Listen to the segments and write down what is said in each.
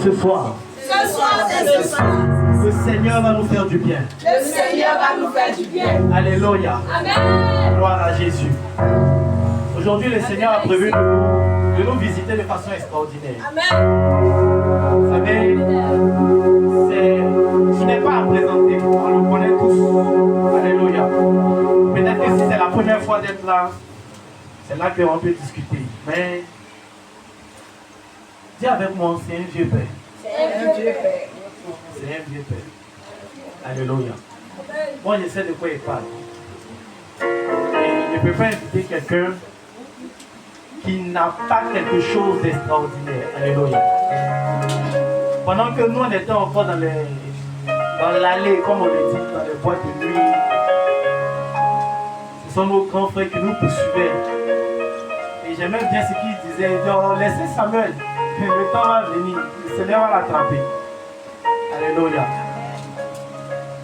ce soir. Le Seigneur va nous faire du bien. Le Seigneur va nous faire du bien. Alléluia. Amen. Gloire à Jésus. Aujourd'hui, le Seigneur a prévu de nous visiter de façon extraordinaire. Amen. Vous savez, ce n'est pas à présenter. On le connaît tous. Alléluia. Peut-être que si c'est la première fois d'être là, c'est là qu'on peut discuter. Mais, dis avec moi, c'est un vieux père. C'est un vieux père. C'est un vieux père. Alléluia. Moi, je sais de quoi il parle. Et je ne peux pas inviter quelqu'un qui n'a pas quelque chose d'extraordinaire. Alléluia. Pendant que nous, on était encore dans l'allée, comme on le dit, dans les boîtes de nuit, ce sont nos grands frères qui nous poursuivaient. Et j'aimais bien ce qu'ils disaient. Donc, laissez Samuel, le temps va venir, le Seigneur va l'attraper. Alléluia.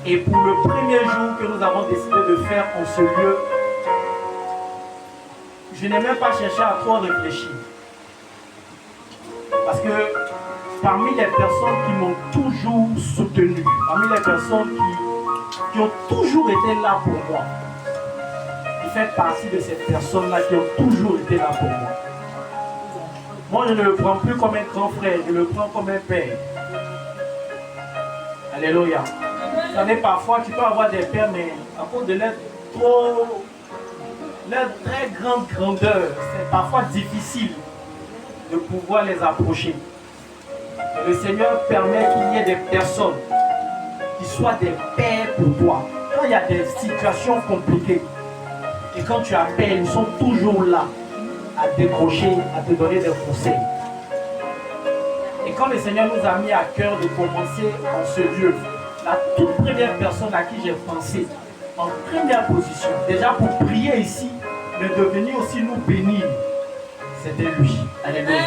Et pour le premier jour que nous avons décidé de faire en ce lieu, je n'ai même pas cherché à trop réfléchir. Parce que parmi les personnes qui m'ont toujours soutenu, parmi les personnes qui ont toujours été là pour moi, il fait partie de ces personnes-là qui ont toujours été là pour moi. Moi, je ne le prends plus comme un grand frère, je le prends comme un père. Alléluia. Vous savez, parfois, tu peux avoir des pères, mais à cause de leur très grande grandeur, c'est parfois difficile de pouvoir les approcher. Et le Seigneur permet qu'il y ait des personnes qui soient des pères pour toi. Quand il y a des situations compliquées, et quand tu appelles, ils sont toujours là à décrocher, à te donner des conseils. Et quand le Seigneur nous a mis à cœur de commencer en ce lieu, la toute première personne à qui j'ai pensé, en première position, déjà pour prier ici, mais de venir aussi nous bénir, c'était lui. Alléluia.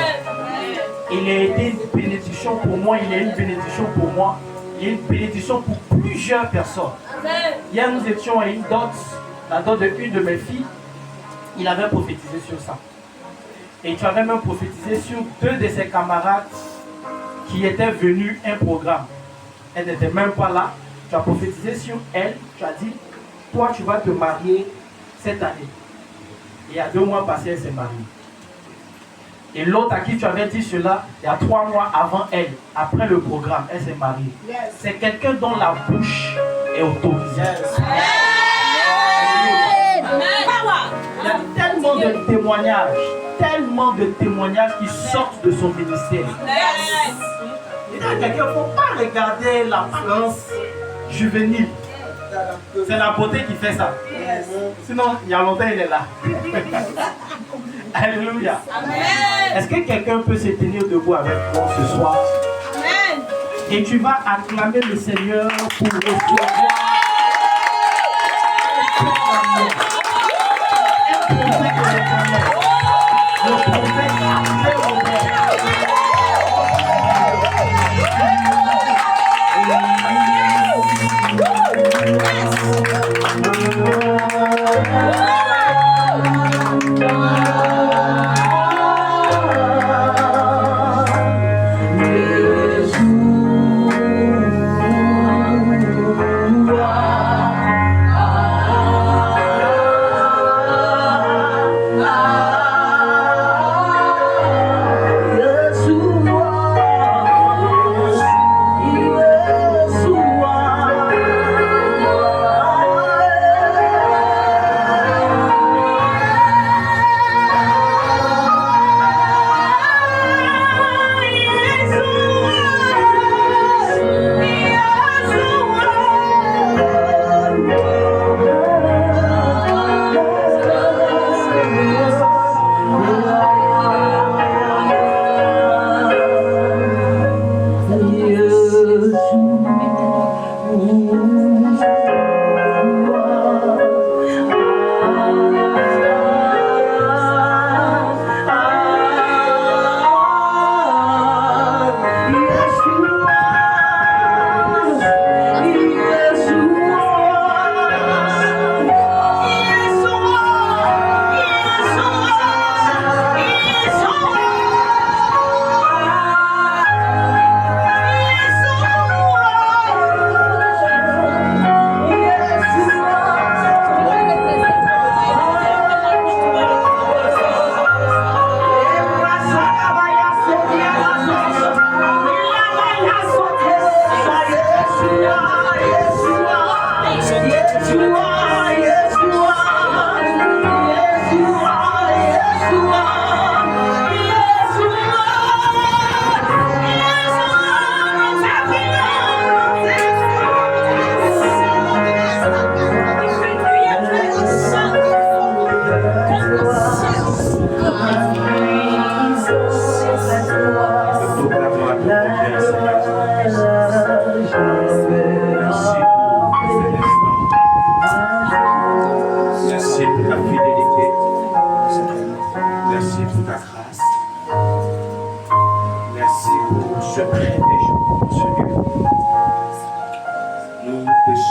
Il a été une bénédiction pour moi, il est une bénédiction pour moi, il est une bénédiction pour plusieurs personnes. Hier, nous étions à une dot, la dot de une de mes filles, il avait prophétisé sur ça. Et tu avais même prophétisé sur deux de ses camarades qui étaient venus un programme. Elle n'était même pas là. Tu as prophétisé sur elle. Tu as dit, toi tu vas te marier cette année. Et il y a 2 mois passés, elle s'est mariée. Et l'autre à qui tu avais dit cela, il y a 3 mois avant elle, après le programme, elle s'est mariée. Yes. C'est quelqu'un dont la bouche est autorisée. Yes. Il y a tellement de témoignages qui sortent de son ministère. Yes. Il y a quelqu'un, il ne faut pas regarder l'apparence juvénile. C'est la beauté qui fait ça. Yes. Sinon, il y a longtemps, il est là. Alléluia. Est-ce que quelqu'un peut se tenir debout avec moi ce soir? Amen. Et tu vas acclamer le Seigneur pour recevoir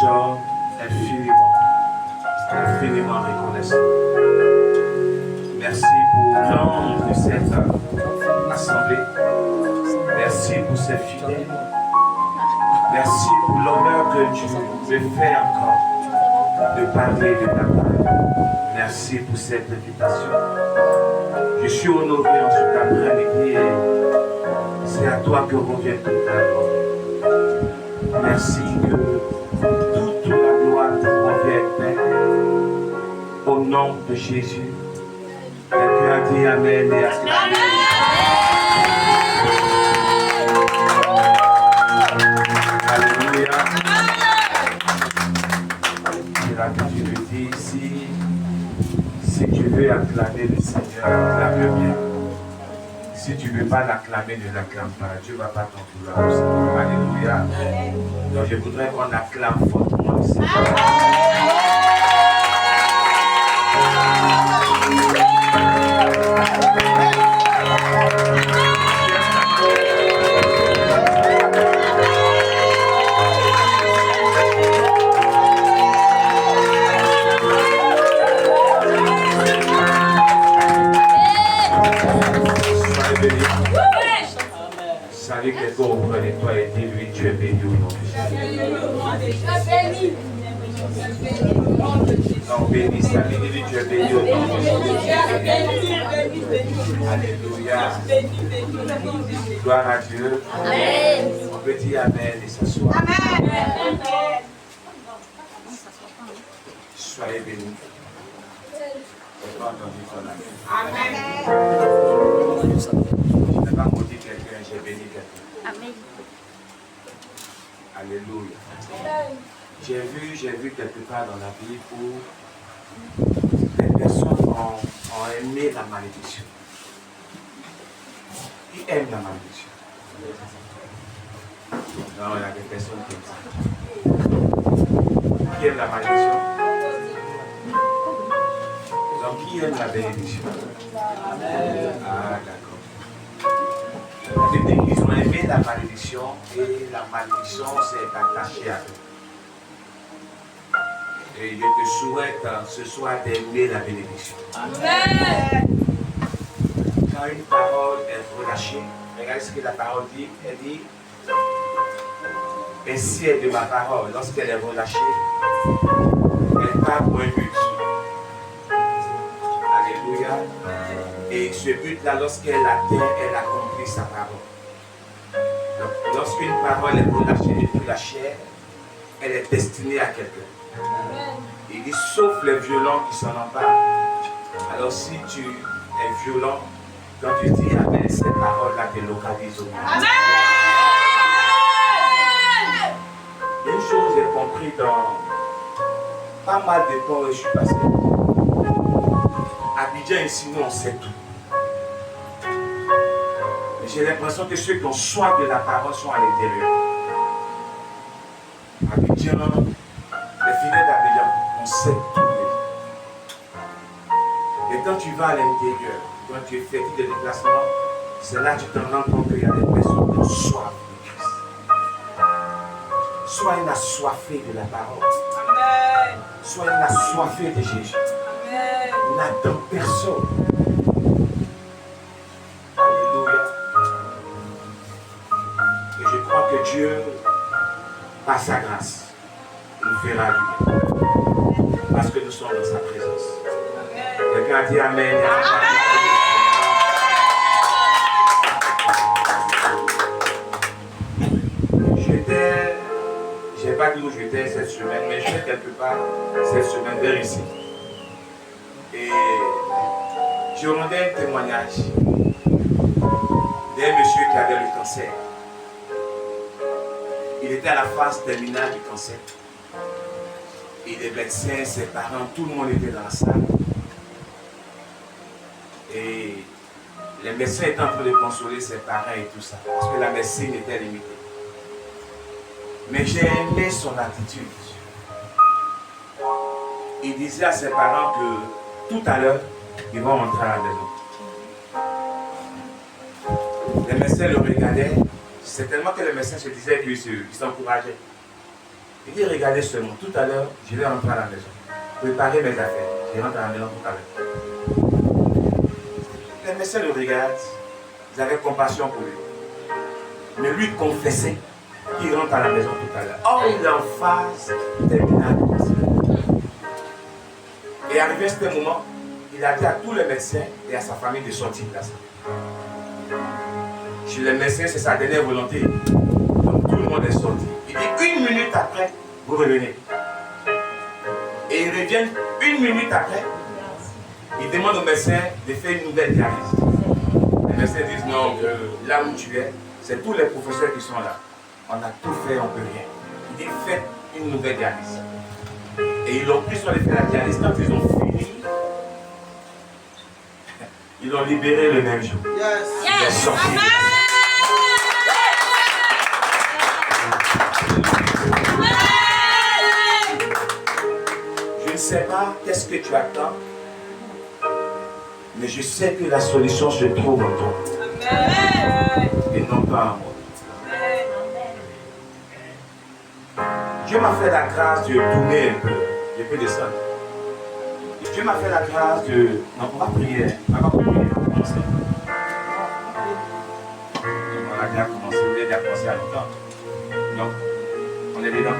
sommes infiniment, infiniment reconnaissants. Merci pour l'ange de cette assemblée. Merci pour ces fidèles. Merci pour l'honneur que tu me fais encore de parler de ta parole. Merci pour cette invitation. Je suis honoré en cet après-midi et c'est à toi que revient toute la gloire. Merci que toute la gloire te revient, Père. Au nom de Jésus. Quelqu'un dit Amen et Amen. Alléluia. C'est là que tu le dis ici. Si tu veux acclamer le Seigneur, acclame bien. Si tu ne veux pas l'acclamer, ne l'acclame pas. Dieu ne va pas t'en vouloir aussi. Alléluia. Donc je voudrais qu'on acclame fortement le Seigneur. Savez quelqu'un auprès de toi et dis-lui tu es béni au nom de Jésus. Non, béni, savez, dis-lui tu es béni au nom de Jésus. Alléluia. Gloire à Dieu. Amen. On peut dire Amen et s'asseoir. Amen. Soyez bénis. Je n'ai pas entendu ton Amen. Amen. Je n'ai pas maudit quelqu'un, j'ai béni quelqu'un. Amen. Alléluia. J'ai vu quelque part dans la Bible où les personnes ont aimé la malédiction. Ils aiment la malédiction. Non, il y a des personnes qui aiment ça. Qui aiment la malédiction? Donc, qui aime la bénédiction? Ah, d'accord. Ils ont aimé la malédiction et la malédiction s'est attachée à eux. Et je te souhaite ce soir d'aimer la bénédiction. Amen. Quand une parole est relâchée, regardez ce que la parole dit. Elle dit, ainsi est de ma parole, lorsqu'elle est relâchée, elle part pour un but. Alléluia. Et ce but-là, lorsqu'elle atteint, elle accomplit sa parole. Donc, lorsqu'une parole est relâchée depuis la chair, elle est destinée à quelqu'un. Il dit, sauf les violents qui s'en emparent. Alors, si tu es violent, quand tu dis Amen, ces paroles-là te localisent au monde. Amen. Une chose j'ai compris dans pas mal de temps où je suis passé. Abidjan, ici, nous, on sait tout. J'ai l'impression que ceux qui ont soif de la parole sont à l'intérieur. Abidjan, les fidèles d'Abidjan, on sait tout. Et quand tu vas à l'intérieur, quand tu effectues des déplacements, c'est là que tu te rends compte qu'il y a des personnes qui ont soif de Christ. Sois une assoiffée de la parole. Amen. Sois une assoiffée de Jésus. Amen. N'attends personne. Et je crois que Dieu, par sa grâce, nous fera du bien. Parce que nous sommes dans sa présence. Quelqu'un a dit Amen. Je n'ai pas dit où j'étais cette semaine, mais j'étais quelque part cette semaine vers ici. Et je rendais un témoignage d'un monsieur qui avait le cancer. Il était à la phase terminale du cancer. Et les médecins, ses parents, tout le monde était dans la salle. Et les médecins étaient en train de consoler ses parents et tout ça. Parce que la médecine était limitée. Mais j'ai aimé son attitude. Il disait à ses parents que tout à l'heure, ils vont rentrer à la maison. Les médecins le regardaient. C'est tellement que les médecins se disaient qu'ils s'encourageaient. Il dit, regardez seulement, tout à l'heure, je vais rentrer à la maison. Préparer mes affaires. Je rentre à la maison tout à l'heure. Les médecins le regardent, ils avaient compassion pour lui. Mais lui confessait qu'il rentre à la maison tout à l'heure. Or, il est en phase terminale. Et arrivé à ce moment, il a dit à tous les médecins et à sa famille de sortir de la salle. Chez les médecins, c'est sa dernière volonté. Donc tout le monde est sorti. Il dit 1 minute après, vous revenez. Et ils reviennent 1 minute après. Ils demandent aux médecins de faire une nouvelle dialyse. Les médecins disent non, là où tu es, c'est tous les professeurs qui sont là. On a tout fait, on ne peut rien. Il dit faites une nouvelle dialyse. Et ils l'ont pris sur les faire la dialyse. Quand ils ont fini, ils l'ont libéré le même jour. Il est sorti. Je ne sais pas qu'est-ce que tu attends, mais je sais que la solution se trouve en toi. Amen. Et non pas en moi. Dieu m'a fait la grâce de tourner un peu. Je peux descendre. Dieu m'a fait la grâce de... Non, on va prier. On va prier. On va commencer. On a déjà commencé. On a déjà commencé à longtemps. Donc, on est dedans.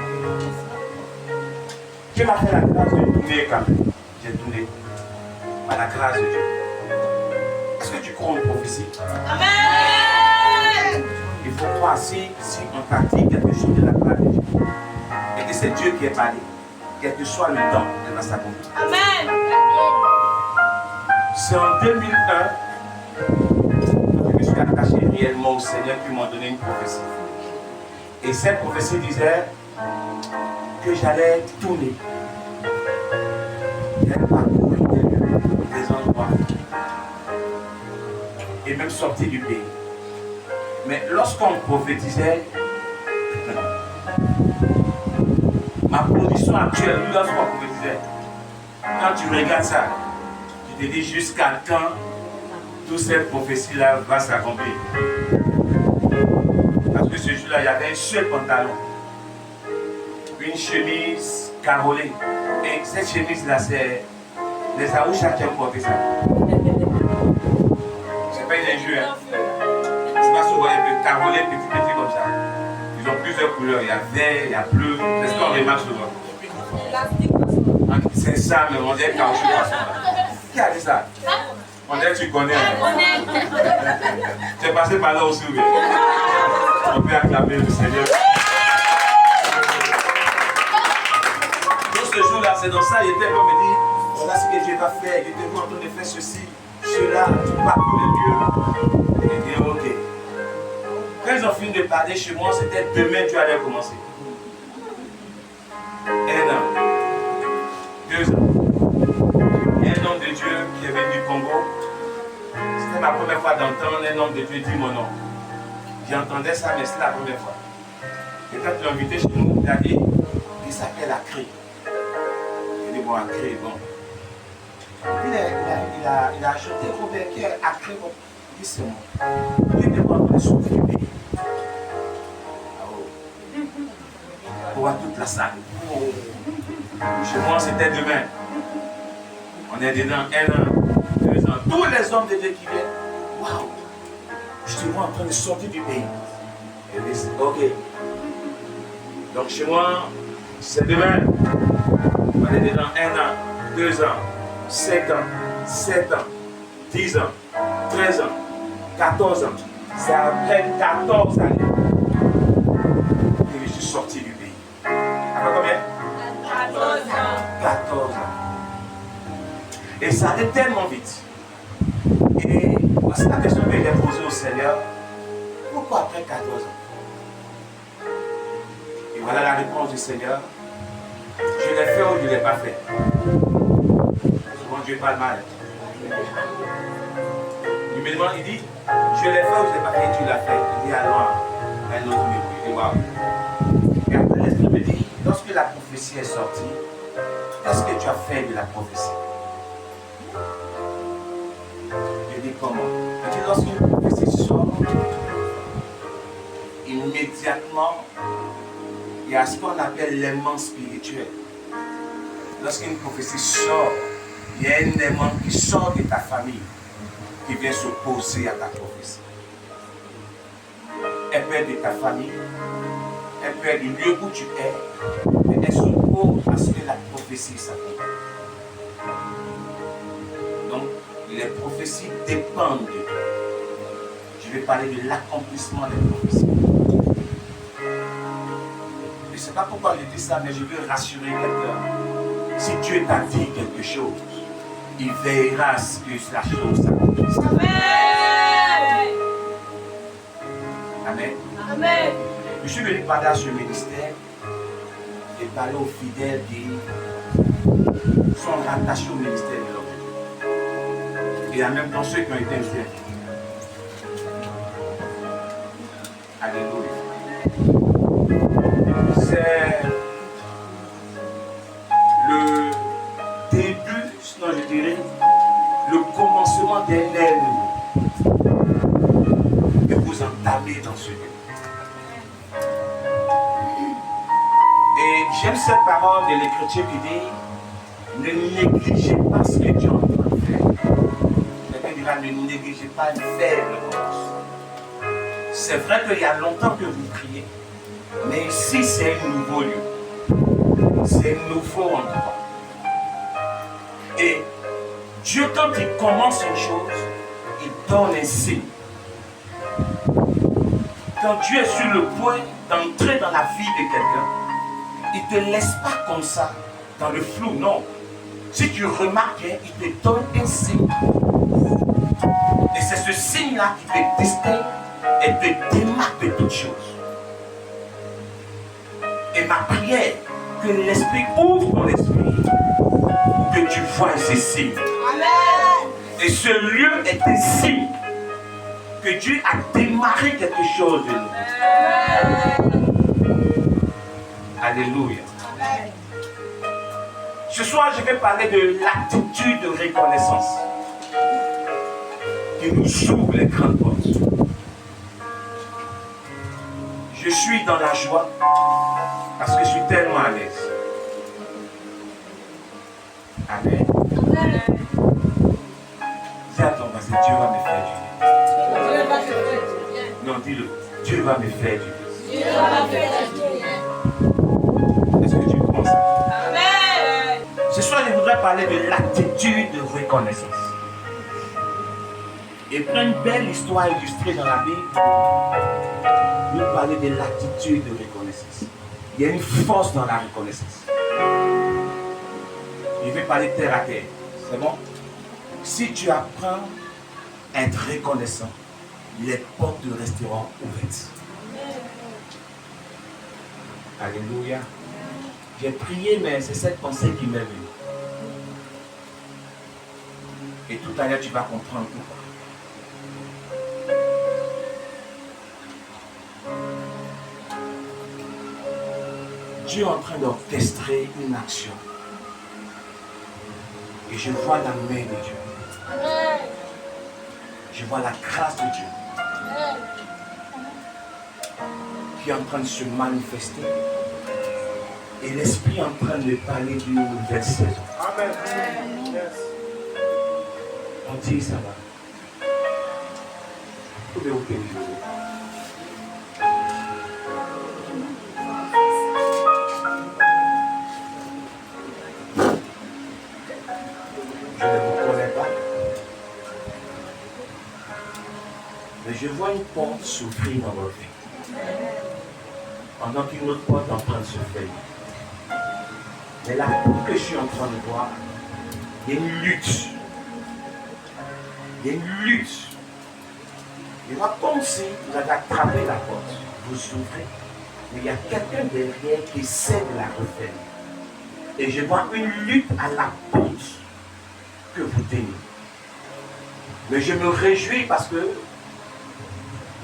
Dieu m'a fait la grâce de tourner quand même. J'ai tourné. Par la grâce de Dieu. Est-ce que tu crois en prophétie? Amen. Il faut croire si on t'a dit quelque chose de la part de Dieu. Et que c'est Dieu qui est parlé. Quel que soit le temps de sa conduite. Amen. C'est en 2001 que je me suis attaché réellement au Seigneur qui m'a donné une prophétie. Et cette prophétie disait que j'allais tourner. J'allais parcourir des endroits. Et même sortir du pays. Mais lorsqu'on prophétisait, ma position actuelle, lorsqu'on prophétisait, quand tu regardes ça, tu te dis jusqu'à quand toute cette prophétie-là va s'accomplir. Parce que ce jour-là, il y avait un seul pantalon, une chemise carolée. Et cette chemise-là, c'est les Aoucha qui ont porté ça. C'est pas une injure. Hein? C'est pas souvent un peu carolé, petit comme ça. Ils ont plusieurs couleurs. Il y a vert, il y a bleu. C'est ce qu'on remarque souvent. C'est ça, mais on dirait caoutchouc. Qui a dit ça? On dirait que tu connais. Tu es passé par là aussi, oui. On peut acclamer le Seigneur. Dans ce jour-là, c'est dans ça, il était comme me dit, voilà ce que Dieu va faire. Il était en train de faire ceci, cela, tu parcours les lieux. Il dit, ok. Quand ils ont fini de parler chez moi, c'était demain tu allais commencer. 1 an. 2 ans. Un homme de Dieu qui est venu du Congo. C'était ma première fois d'entendre un homme de Dieu dire mon nom. J'entendais ça, mais c'est la première fois. Et quand tu l'as invité chez nous, il a dit, il s'appelle Acré. Il dit, bon, Acré, bon. Il a chanté Robert qui est Acré, bon. Il dit, c'est moi. Il était pas en train de souffrir. Pour voir toute la salle. Chez moi, c'était demain. On est dedans 1 an, 2 ans. Tous les hommes de Dieu qui viennent, waouh, je te vois en train de sortir du pays. Et ils disent, ok. Donc chez moi, c'est demain. On est dedans 1 an, 2 ans, 5 ans, 7 ans, 10 ans, 13 ans, 14 ans. C'est après 14 années que je suis sorti du pays. Après combien? 14 ans. 14 ans. Et ça allait tellement vite. Et c'est la question que j'ai posée au Seigneur. Pourquoi après 14 ans? Et voilà la réponse du Seigneur. Je l'ai fait ou je ne l'ai pas fait. Souvent Dieu parle mal. Il me demande, il dit, je l'ai fait ou je ne l'ai pas fait, et tu l'as fait. Il dit, alors, un autre me dit, il dit, waouh. Et après, l'Esprit me dit, lorsque la prophétie est sortie, qu'est-ce que tu as fait de la prophétie? Je dis, comment? Il dit, lorsqu'une prophétie sort, immédiatement, il y a ce qu'on appelle l'aimant spirituel. Lorsqu'une prophétie sort, il y a un aimant qui sort de ta famille, qui vient s'opposer à ta prophétie. Elle peut être de ta famille, elle peut être du lieu où tu es, mais elle s'oppose à ce que la prophétie s'accomplisse. Donc, les prophéties dépendent de toi. Je vais parler de l'accomplissement des prophéties. Je ne sais pas pourquoi je dis ça, mais je veux rassurer quelqu'un. Si Dieu t'a dit quelque chose, il veillera à ce que la chose s'accomplisse. Amen. Amen. Amen. Je suis venu parler à ce ministère et parler aux fidèles qui sont rattachés au ministère de l'homme. Et en même temps ceux qui ont été invités. Alléluia. C'est le début, sinon je dirais, le commencement d'un ère que vous entamez dans ce lieu. Et j'aime cette parole de l'Écriture qui dit: ne négligez pas ce que Dieu est en train de faire. Quelqu'un dira: ne négligez pas une faible commencement. C'est vrai qu'il y a longtemps que vous priez, mais ici c'est un nouveau lieu. C'est un nouveau endroit. Et Dieu, quand il commence une chose, il donne un signe. Quand Dieu est sur le point d'entrer dans la vie de quelqu'un, il ne te laisse pas comme ça, dans le flou, non. Si tu remarques, il te donne un signe. Et c'est ce signe-là qui te distingue et te démarque de toutes choses. Et ma prière, que l'Esprit ouvre ton esprit pour que tu vois ces signes. Amen. Et ce lieu est un signe que Dieu a démarré quelque chose de nous. Alléluia. Amen. Ce soir, je vais parler de l'attitude de reconnaissance qui nous ouvre les grandes portes. Je suis dans la joie parce que je suis tellement à l'aise. Amen. Dis à ton voisin: Dieu va me faire du Dieu va te faire du bien. bien. Non, dis-le. Dieu va me faire du bien. Dieu va te faire du bien. Est-ce que tu comprends ça? Amen. Ce soir, je voudrais parler de l'attitude de reconnaissance. Et prendre une belle histoire illustrée dans la Bible, nous parler de l'attitude de reconnaissance. Il y a une force dans la reconnaissance. Je vais parler terre à terre. C'est bon? Si tu apprends à être reconnaissant, les portes te resteront ouvertes. Alléluia. J'ai prié, mais c'est cette pensée qui m'est venue. Et tout à l'heure, tu vas comprendre pourquoi. Dieu est en train d'orchestrer une action. Et je vois la main de Dieu. Amen. Je vois la grâce de Dieu Amen. qui est en train de se manifester. Et l'Esprit est en train de parler d'une nouvelle saison. Amen. On dit ça va. Pouvez-vous tenir le dos? Je ne vous connais pas. Mais je vois une porte s'ouvrir dans votre vie. Pendant qu'une autre porte est en train de se fermer. Mais la porte que je suis en train de voir, il y a une lutte. Il y a une lutte. Il va comme si vous avez attrapé la porte. Vous ouvrez. Mais il y a quelqu'un derrière qui essaie de la refermer. Et je vois une lutte à la porte que vous tenez. Mais je me réjouis parce que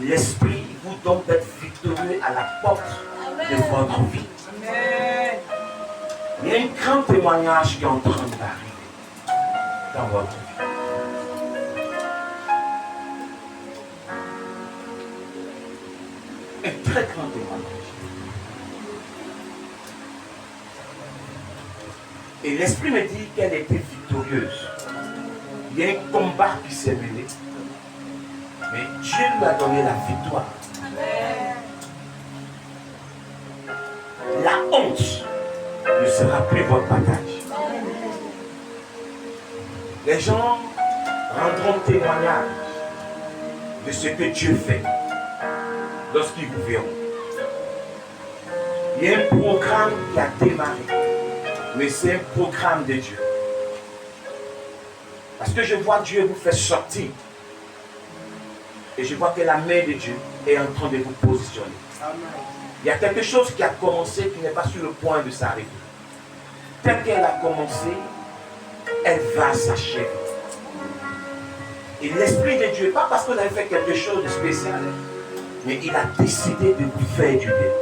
l'Esprit vous donne d'être victorieux à la porte de votre vie. Amen. Il y a un grand témoignage qui est en train d'arriver dans votre vie. Un très grand témoignage. Et l'Esprit me dit qu'elle était victorieuse. Il y a un combat qui s'est mené. Mais Dieu lui a donné la victoire. La honte ne sera plus votre bagage. Les gens rendront témoignage de ce que Dieu fait lorsqu'ils vous verront. Il y a un programme qui a démarré, mais c'est un programme de Dieu. Parce que je vois Dieu vous faire sortir. Et je vois que la main de Dieu est en train de vous positionner. Il y a quelque chose qui a commencé qui n'est pas sur le point de s'arrêter. Telle qu'elle a commencé, elle va s'achever. Et l'Esprit de Dieu, pas parce qu'on avait fait quelque chose de spécial, mais il a décidé de vous faire du bien.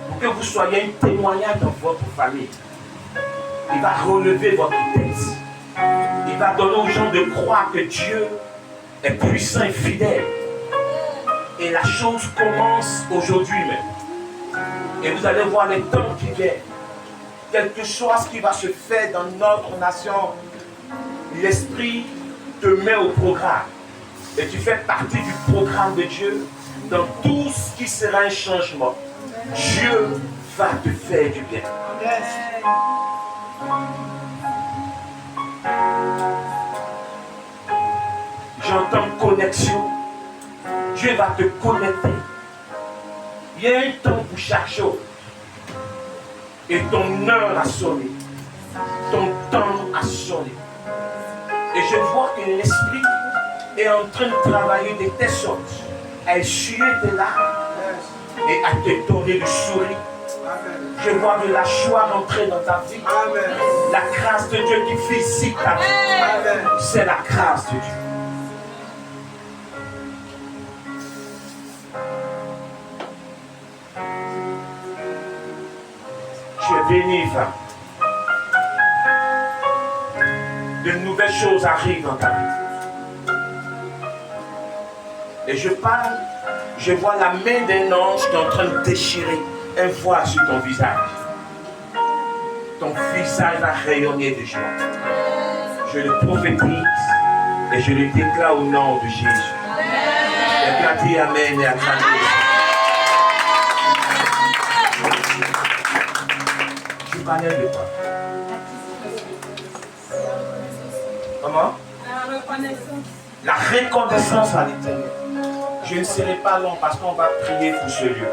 Pour que vous soyez un témoignage dans votre famille. Il va relever votre tête. Il va donner aux gens de croire que Dieu est puissant et fidèle. Et la chose commence aujourd'hui même. Et vous allez voir les temps qui viennent. Quelque chose qui va se faire dans notre nation. L'Esprit te met au programme. Et tu fais partie du programme de Dieu. Dans tout ce qui sera un changement, Dieu va te faire du bien. J'entends connexion. Dieu va te connecter. Il y a un temps pour chaque chose. Et ton heure a sonné. Ton temps a sonné. Et je vois que l'Esprit est en train de travailler de telle sorte à essuyer tes larmes et à te donner le sourire. Je vois de la joie rentrer dans ta vie. Amen. La grâce de Dieu qui visite ta vie. C'est la grâce de Dieu. Tu es béni, femme. De nouvelles choses arrivent dans ta vie. Et je parle, je vois la main d'un ange qui est en train de déchirer un voile sur ton visage. Ton visage va rayonner de joie. Je le prophétise et je le déclare au nom de Jésus. Acclamez Amen et acclamez. Tu parlais de quoi? Comment? La reconnaissance. La reconnaissance à l'Éternel. Je ne serai pas long parce qu'on va prier pour ce lieu.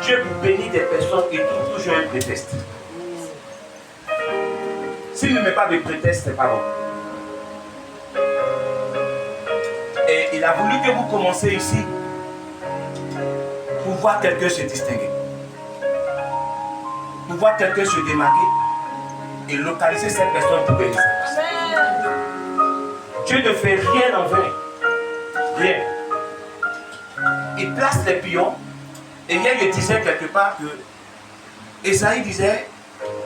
Dieu vous bénit des personnes qui trouvent toujours un prétexte. S'il ne met pas de prétexte, c'est pas bon. Et il a voulu que vous commenciez ici pour voir quelqu'un se distinguer. Pour voir quelqu'un se démarquer et localiser cette personne pour bénir. Dieu ne fait rien en vain. Rien. Il place les pions. Et hier, il disait quelque part que Esaïe disait,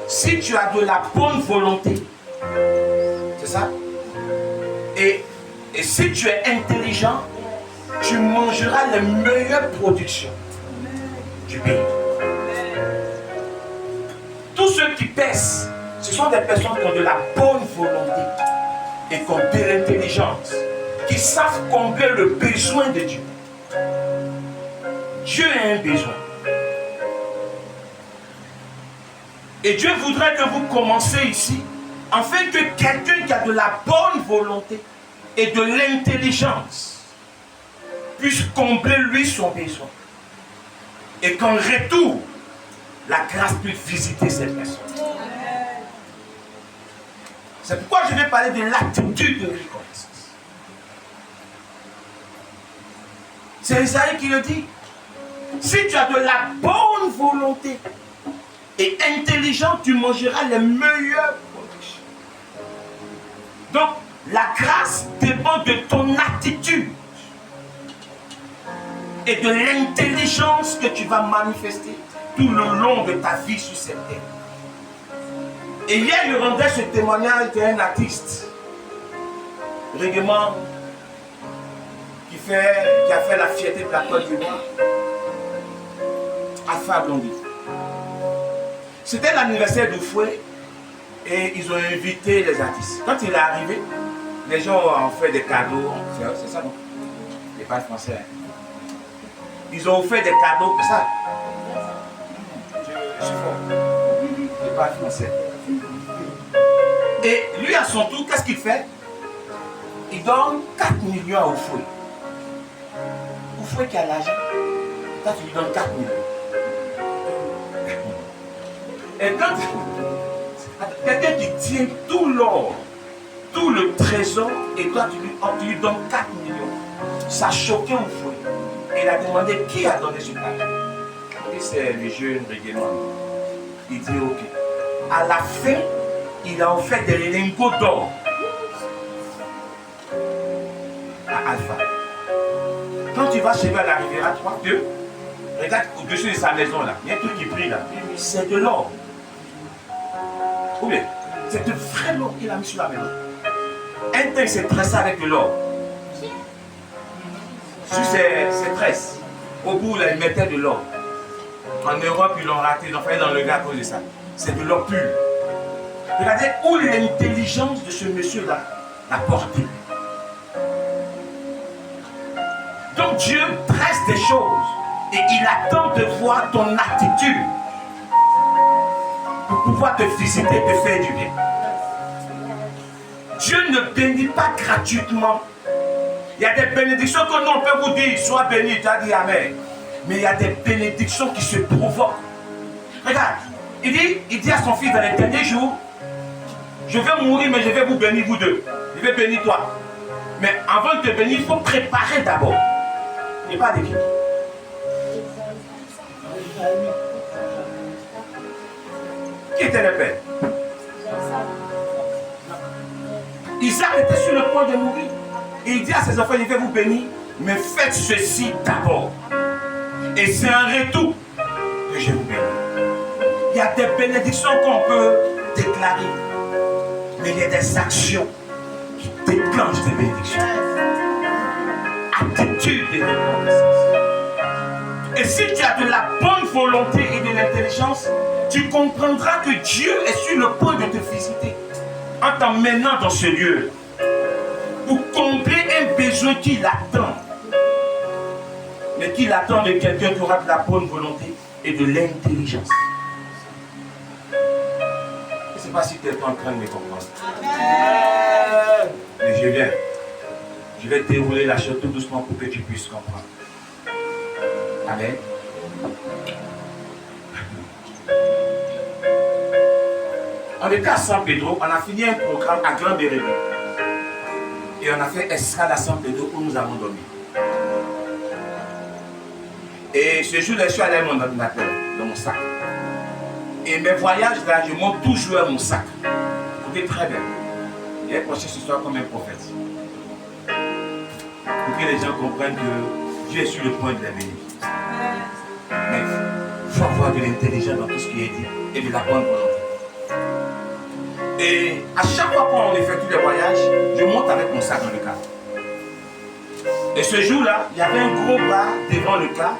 si tu as de la bonne volonté, c'est ça? Et si tu es intelligent, tu mangeras les meilleures productions du pays. Tous ceux qui pèsent, ce sont des personnes qui ont de la bonne volonté et qui ont de l'intelligence, qui savent combler le besoin de Dieu. Dieu a un besoin. Et Dieu voudrait que vous commenciez ici, afin que quelqu'un qui a de la bonne volonté et de l'intelligence puisse combler lui son besoin. Et qu'en retour, la grâce puisse visiter cette personne. C'est pourquoi je vais parler de l'attitude de reconnaissance. C'est Isaïe qui le dit. Si tu as de la bonne volonté et intelligent, tu mangeras les meilleures productions. Donc, la grâce dépend de ton attitude et de l'intelligence que tu vas manifester tout le long de ta vie sur cette terre. Et hier, je rendais ce témoignage d'un artiste, règlement, qui a fait la fierté de la Côte d'Ivoire. Alpha Blondy. C'était l'anniversaire d'Oufoué et ils ont invité les artistes. Quand il est arrivé, les gens ont fait des cadeaux. C'est ça, non? Il n'est pas français. Ils ont fait des cadeaux. C'est ça? Je suis fort. Il n'est pas français. Et lui, à son tour, qu'est-ce qu'il fait? Il donne 4 millions à Oufoué. Oufoué qui a l'argent. Toi, tu lui donnes 4 millions. Et quand quelqu'un qui tient tout l'or, tout le trésor, et toi, tu lui donnes 4 millions, ça choquait Oufoué. Et il a demandé qui a donné cet argent. Et c'est le jeune règlement. Il dit ok. À la fin, il a offert des lingots d'or à Alpha. Quand tu vas chez lui à la rivière 3, 2, regarde au-dessus de sa maison là, il y a un truc qui brille là. C'est de l'or. Ou bien, c'est de vrai l'or qu'il a mis sur la maison. Un temps, il s'est tressé avec de l'or. Sur ses tresses. Au bout, là, il mettait de l'or. En Europe, ils l'ont raté, ils ont fait dans le gars à cause de ça. C'est de l'or pur. Regardez où l'intelligence de ce monsieur-là l'a porté. Donc Dieu tresse des choses et il attend de voir ton attitude pour pouvoir te visiter, te faire du bien. Dieu ne bénit pas gratuitement. Il y a des bénédictions que nous on peut vous dire, sois béni, tu as dit Amen. Mais il y a des bénédictions qui se provoquent. Regarde, il dit à son fils dans les derniers jours, je vais mourir, mais je vais vous bénir, vous deux. Je vais bénir toi. Mais avant de te bénir, il faut préparer d'abord. Il n'y a pas d'équipe. Qui était le père? Isaac était sur le point de mourir. Et il dit à ses enfants, je vais vous bénir, mais faites ceci d'abord. Et c'est un retour que je vous bénis. Il y a des bénédictions qu'on peut déclarer. Mais il y a des actions qui déclenchent des bénédictions. Attitude de reconnaissance. Et si tu as de la bonne volonté et de l'intelligence, tu comprendras que Dieu est sur le point de te visiter en t'emmenant dans ce lieu pour combler un besoin qu'il attend. Mais qu'il attend de quelqu'un qui aura de la bonne volonté et de l'intelligence. Je ne sais pas si tu es en train de me comprendre. Amen. Mais je viens. Je vais dérouler la chose tout doucement pour que tu puisses comprendre. Amen. On était à San Pedro, on a fini un programme à Grand Bérébi. Et on a fait escale à San Pedro où nous avons dormi. Et ce jour-là, je suis allé à mon ordinateur, dans mon sac. Et mes voyages là, je monte toujours à mon sac. Écoutez très bien. J'ai approché ce soir comme un prophète. Pour que les gens comprennent que Dieu est sur le point de les bénir. Mais il faut avoir de l'intelligence dans tout ce qui est dit et de la bonne volonté. Et à chaque fois qu'on effectue des voyages, je monte avec mon sac dans le car. Et ce jour-là, il y avait un gros bar devant le car.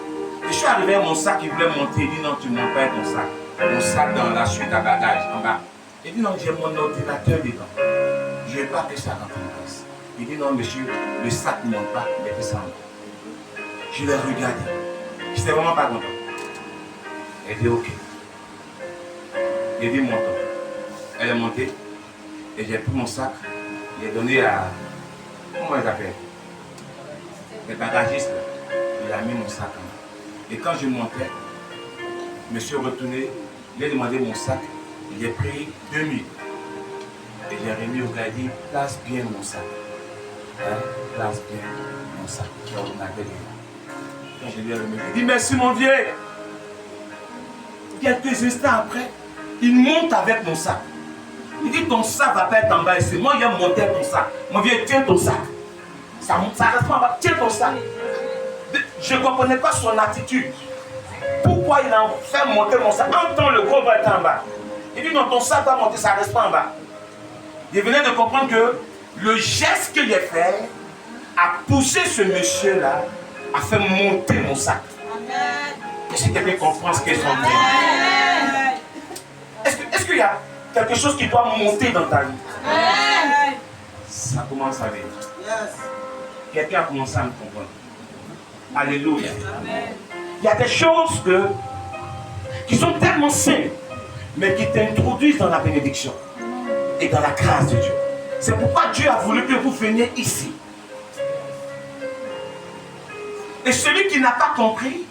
Et je suis arrivé à mon sac, il voulait monter. Il dit non, tu ne montes pas avec ton sac. Mon sac dans la suite à bagages en bas. Il dit non, j'ai mon ordinateur dedans. Je ne veux pas que ça rentre en place. Il dit non, monsieur, le sac ne monte pas, il est descendu. Je l'ai regardé. Je n'étais vraiment pas content. Elle dit ok. Il dit monte. Elle est montée. Et j'ai pris mon sac. Il est donné à. Comment ils appellent? Les bagagistes. Il a mis mon sac. Et quand je montais, monsieur retourné, il a demandé mon sac. J'ai pris 2000. Et j'ai remis au gars, il dit, place bien mon sac. Hein? Place bien mon sac. Quand je lui ai remis, il dit, merci mon vieux. Quelques instants après, il monte avec mon sac. Il dit, ton sac va pas être en bas ici. Moi, il a monté ton sac. Mon vieux, tiens ton sac. Ça reste pas en bas. Tiens ton sac. Je ne comprenais pas son attitude. Pourquoi il a fait monter mon sac? En temps, le gros va être en bas. Il dit, non, ton sac va monter, ça ne reste pas en bas. Il venait de comprendre que le geste que j'ai fait a poussé ce monsieur-là à faire monter mon sac. Amen. Et si quelqu'un comprend ce qu'ils sont en train. quelque chose qui doit monter dans ta vie. Amen. Ça commence à venir. Yes. Quelqu'un a commencé à me comprendre. Alléluia. Amen. Il y a des choses qui sont tellement simples, mais qui t'introduisent dans la bénédiction et dans la grâce de Dieu. C'est pourquoi Dieu a voulu que vous veniez ici. Et celui qui n'a pas compris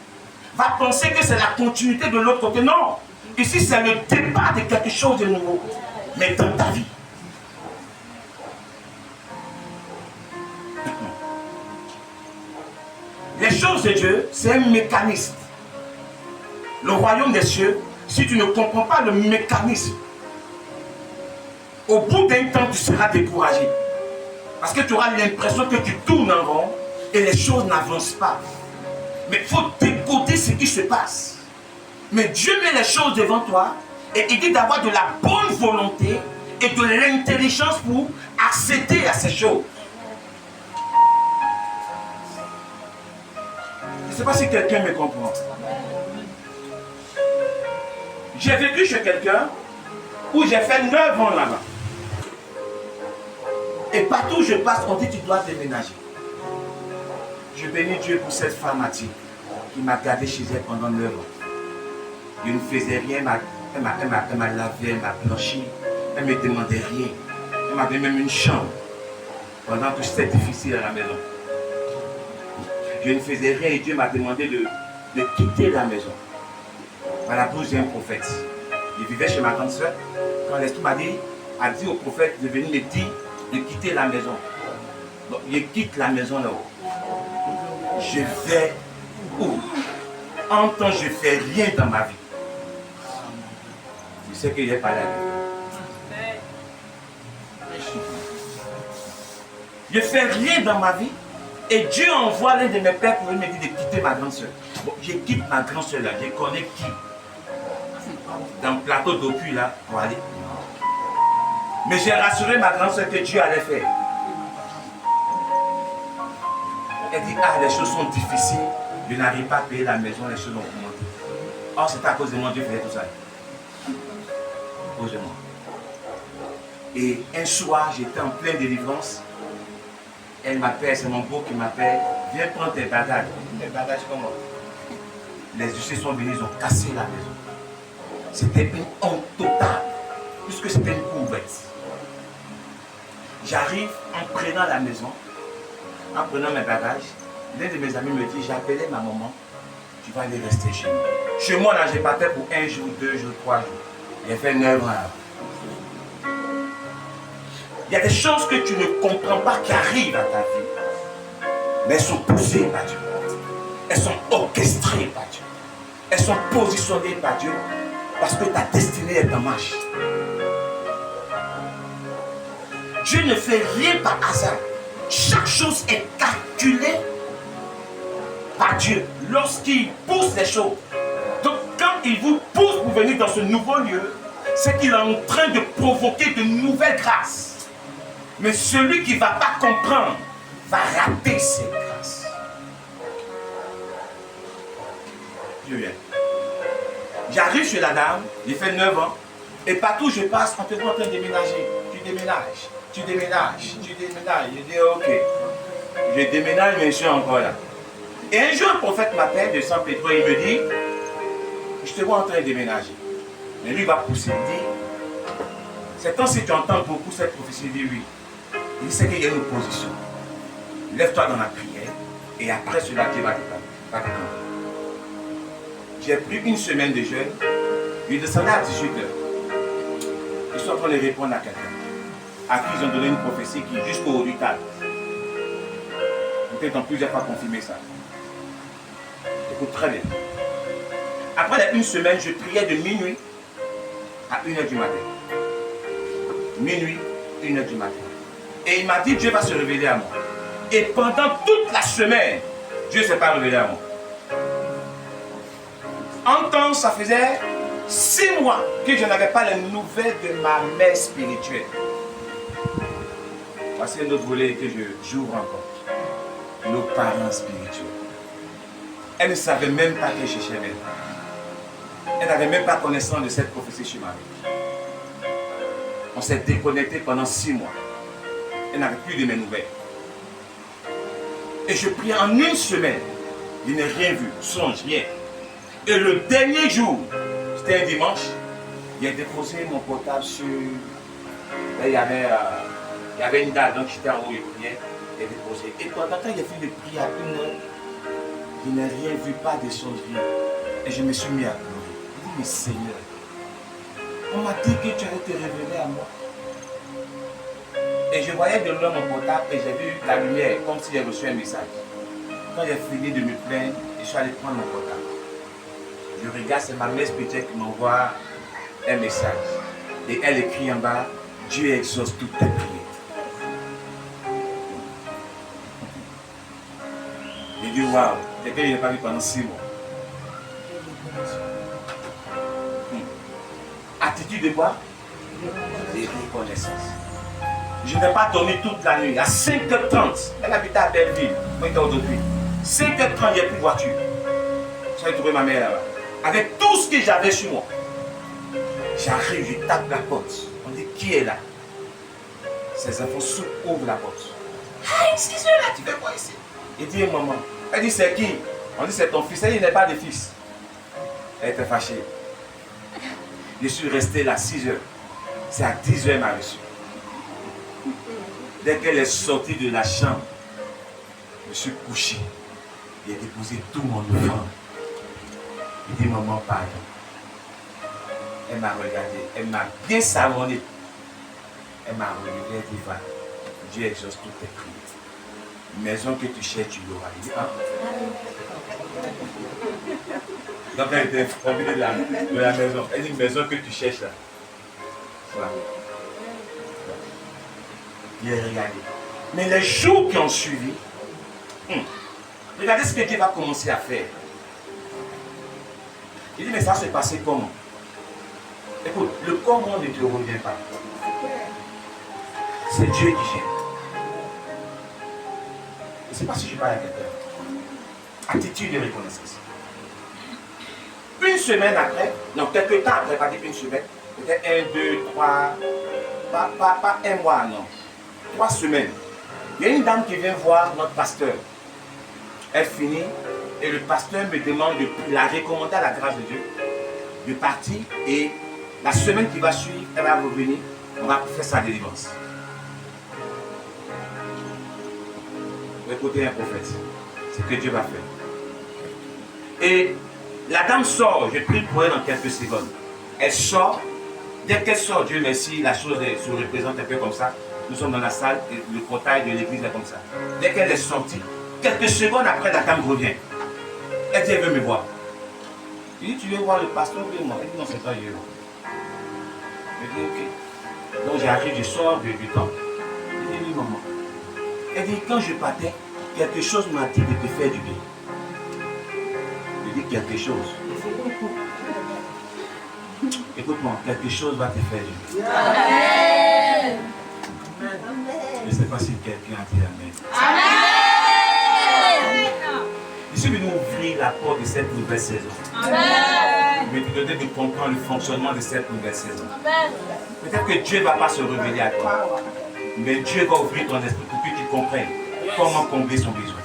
va penser que c'est la continuité de l'autre côté. Non, ici c'est le départ de quelque chose de nouveau, mais dans ta vie. Les choses de Dieu, c'est un mécanisme. Le royaume des cieux, si tu ne comprends pas le mécanisme, au bout d'un temps, tu seras découragé. Parce que tu auras l'impression que tu tournes en rond et les choses n'avancent pas. Mais il faut décoder ce qui se passe. Mais Dieu met les choses devant toi et il dit d'avoir de la bonne volonté et de l'intelligence pour accéder à ces choses. Je ne sais pas si quelqu'un me comprend. J'ai vécu chez quelqu'un où j'ai fait 9 ans là-bas. Et partout où je passe, on dit tu dois déménager. Je bénis Dieu pour cette femme Mathilde qui m'a gardé chez elle pendant 9 ans. Je ne faisais rien, elle m'a lavé, elle m'a blanchi, elle ne me demandait rien. Elle m'avait même une chambre pendant que c'était difficile à la maison. Je ne faisais rien et Dieu m'a demandé de quitter la maison. À la 12e prophète. Je vivais chez ma grande soeur. Quand l'esprit a dit au prophète de venir me dire de quitter la maison. Donc je quitte la maison là-haut. Je vais où? En temps, je ne fais rien dans ma vie. Je sais qu'il n'est pas là. Je ne fais rien dans ma vie. Et Dieu envoie l'un de mes pères pour me dire de quitter ma grande soeur. Bon, je quitte ma grande soeur là. Je connais qui? Dans le plateau d'Opu là, pour aller. Mais j'ai rassuré ma grande soeur que Dieu allait faire. Elle dit, ah, les choses sont difficiles. Je n'arrive pas à payer la maison, les choses ont augmenté. Or, c'est à cause de moi Dieu faisait tout ça. À cause de moi. Et un soir, j'étais en pleine délivrance. Elle m'appelle, c'est mon beau qui m'appelle. Viens prendre tes bagages. Tes bagages comment? Les huissiers sont venus, ils ont cassé la maison. C'était une honte totale, puisque c'était une couverte. J'arrive en prenant la maison, en prenant mes bagages. L'un de mes amis me dit, j'ai appelé ma maman, tu vas aller rester chez nous. Chez moi, là, j'ai partais pour 1 jour, 2 jours, 3 jours. J'ai fait 9 ans là. Il y a des choses que tu ne comprends pas qui arrivent à ta vie. Mais elles sont poussées par Dieu. Elles sont orchestrées par Dieu. Elles sont positionnées par Dieu parce que ta destinée est en marche. Dieu ne fait rien par hasard. Chaque chose est calculée par Dieu lorsqu'il pousse les choses. Donc quand il vous pousse pour venir dans ce nouveau lieu, c'est qu'il est en train de provoquer de nouvelles grâces. Mais celui qui ne va pas comprendre va rater ces grâces. Dieu vient. J'arrive chez la dame, j'ai fait 9 ans, et partout où je passe, on te voit en train de déménager. Tu déménages, tu déménages, tu déménages. Je dis ok, je déménage, mais je suis encore là. Et un jour, un prophète m'appelle de San Pedro et il me dit, je te vois en train de déménager. Mais lui va pousser, il dit, c'est quand si tu entends beaucoup cette prophétie, il dit oui. Il sait qu'il y a une opposition. Lève-toi dans la prière et après cela, Dieu va te prendre. J'ai pris une semaine de jeûne, je descendais à 18h. Je suis en train de répondre à quelqu'un à qui ils ont donné une prophétie qui est jusqu'au haut du cadre. Peut-être en plusieurs fois confirmé ça. Écoute très bien. Après une semaine, je priais de minuit à 1h du matin. Minuit, 1h du matin. Et il m'a dit, Dieu va se révéler à moi. Et pendant toute la semaine, Dieu ne s'est pas révélé à moi. En temps, ça faisait 6 mois que je n'avais pas les nouvelles de ma mère spirituelle. Voici un autre volet que j'ouvre encore. Nos parents spirituels. Elle ne savait même pas que je cherchais elle. Elle n'avait même pas connaissance de cette prophétie chez Marie. On s'est déconnecté pendant 6 mois. Elle n'avait plus de mes nouvelles. Et je priais en une semaine. Je n'ai rien vu, songe, rien. Et le dernier jour, c'était un dimanche, j'ai déposé mon portable sur... Là, il y avait une dalle, donc j'étais en haut, je priais, j'ai déposé. Et pendant que j'ai fait de prier à 1 heure, je n'ai rien vu, pas de songe, rien. Et je me suis mis à pleurer. Je dis, mais Seigneur, on m'a dit que tu allais te révéler à moi. Et je voyais de loin mon portable et j'ai vu la lumière, comme si j'ai reçu un message. Quand j'ai fini de me plaindre, je suis allé prendre mon portable. Je regarde, c'est ma mère spirituelle qui m'envoie un message. Et elle écrit en bas, Dieu exauce toutes tes prières. J'ai dit, waouh, quelqu'un que je n'ai pas vu pendant 6 mois. Attitude de quoi? De reconnaissance. Je n'ai pas dormi toute la nuit. À 5h30, elle habitait à Belleville, moi j'étais aujourd'hui. 5h30, il n'y a plus de voiture. J'allais trouver ma mère là-bas. Avec tout ce que j'avais sur moi. J'arrive, je tape la porte. On dit, qui est là? Ses enfants ouvrent la porte. Ah, c'est celui-là, tu fais quoi ici? Il dit, maman. Elle dit, c'est qui? On dit, c'est ton fils. Elle dit, il n'est pas de fils. Elle était fâchée. Je suis resté là 6 heures. C'est à 10 heures qu'elle m'a reçu. Dès qu'elle est sortie de la chambre, je suis couché. J'ai déposé tout mon offrande. Il dit, maman, pardon. Elle m'a regardé, elle m'a bien savonné. Elle m'a regardé, elle dit, va, Dieu exauce toutes tes prières. Maison que tu cherches, tu l'auras. Il dit, ah. Donc elle était informée de la maison. Elle dit, maison que tu cherches là. Voilà. Il a regardé. Mais les jours qui ont suivi, regardez ce que Dieu va commencer à faire. Il dit, mais ça s'est passé comment? Écoute, le comment ne te revient pas. C'est Dieu qui gère. Je ne sais pas si je parle à quelqu'un. Attitude de reconnaissance. Une semaine après, non, quelques temps après, pas dire une semaine, peut-être 1, 2, 3, pas 1 mois, non. 3 semaines. Il y a une dame qui vient voir notre pasteur. Elle finit et le pasteur me demande de la recommander à la grâce de Dieu, de partir et la semaine qui va suivre, elle va revenir, on va faire sa délivrance. Écoutez un prophète, c'est ce que Dieu va faire. Et la dame sort, je prie pour elle dans quelques secondes. Elle sort, dès qu'elle sort, Dieu merci, la chose se représente un peu comme ça. Nous sommes dans la salle et le portail de l'église est comme ça. Dès qu'elle est sortie, quelques secondes après, la dame revient. Elle dit, elle veut me voir. Je dis, tu veux voir le pasteur? Oui, moi. Elle dit, non, c'est pas Dieu. Je dis, ok. Donc j'arrive, je sors du temps. Je dis, oui, maman. Elle dit, quand je partais, quelque chose m'a dit de te faire du bien. Je dis, quelque chose. Écoute-moi, quelque chose va te faire du bien. Amen. Je ne sais pas si quelqu'un a dit Amen. Amen. Je suis venu ouvrir la porte de cette nouvelle saison. Amen. Je vais te donner de comprendre le fonctionnement de cette nouvelle saison. Peut-être que Dieu ne va pas se révéler à toi, mais Dieu va ouvrir ton esprit pour que tu comprennes comment combler son besoin.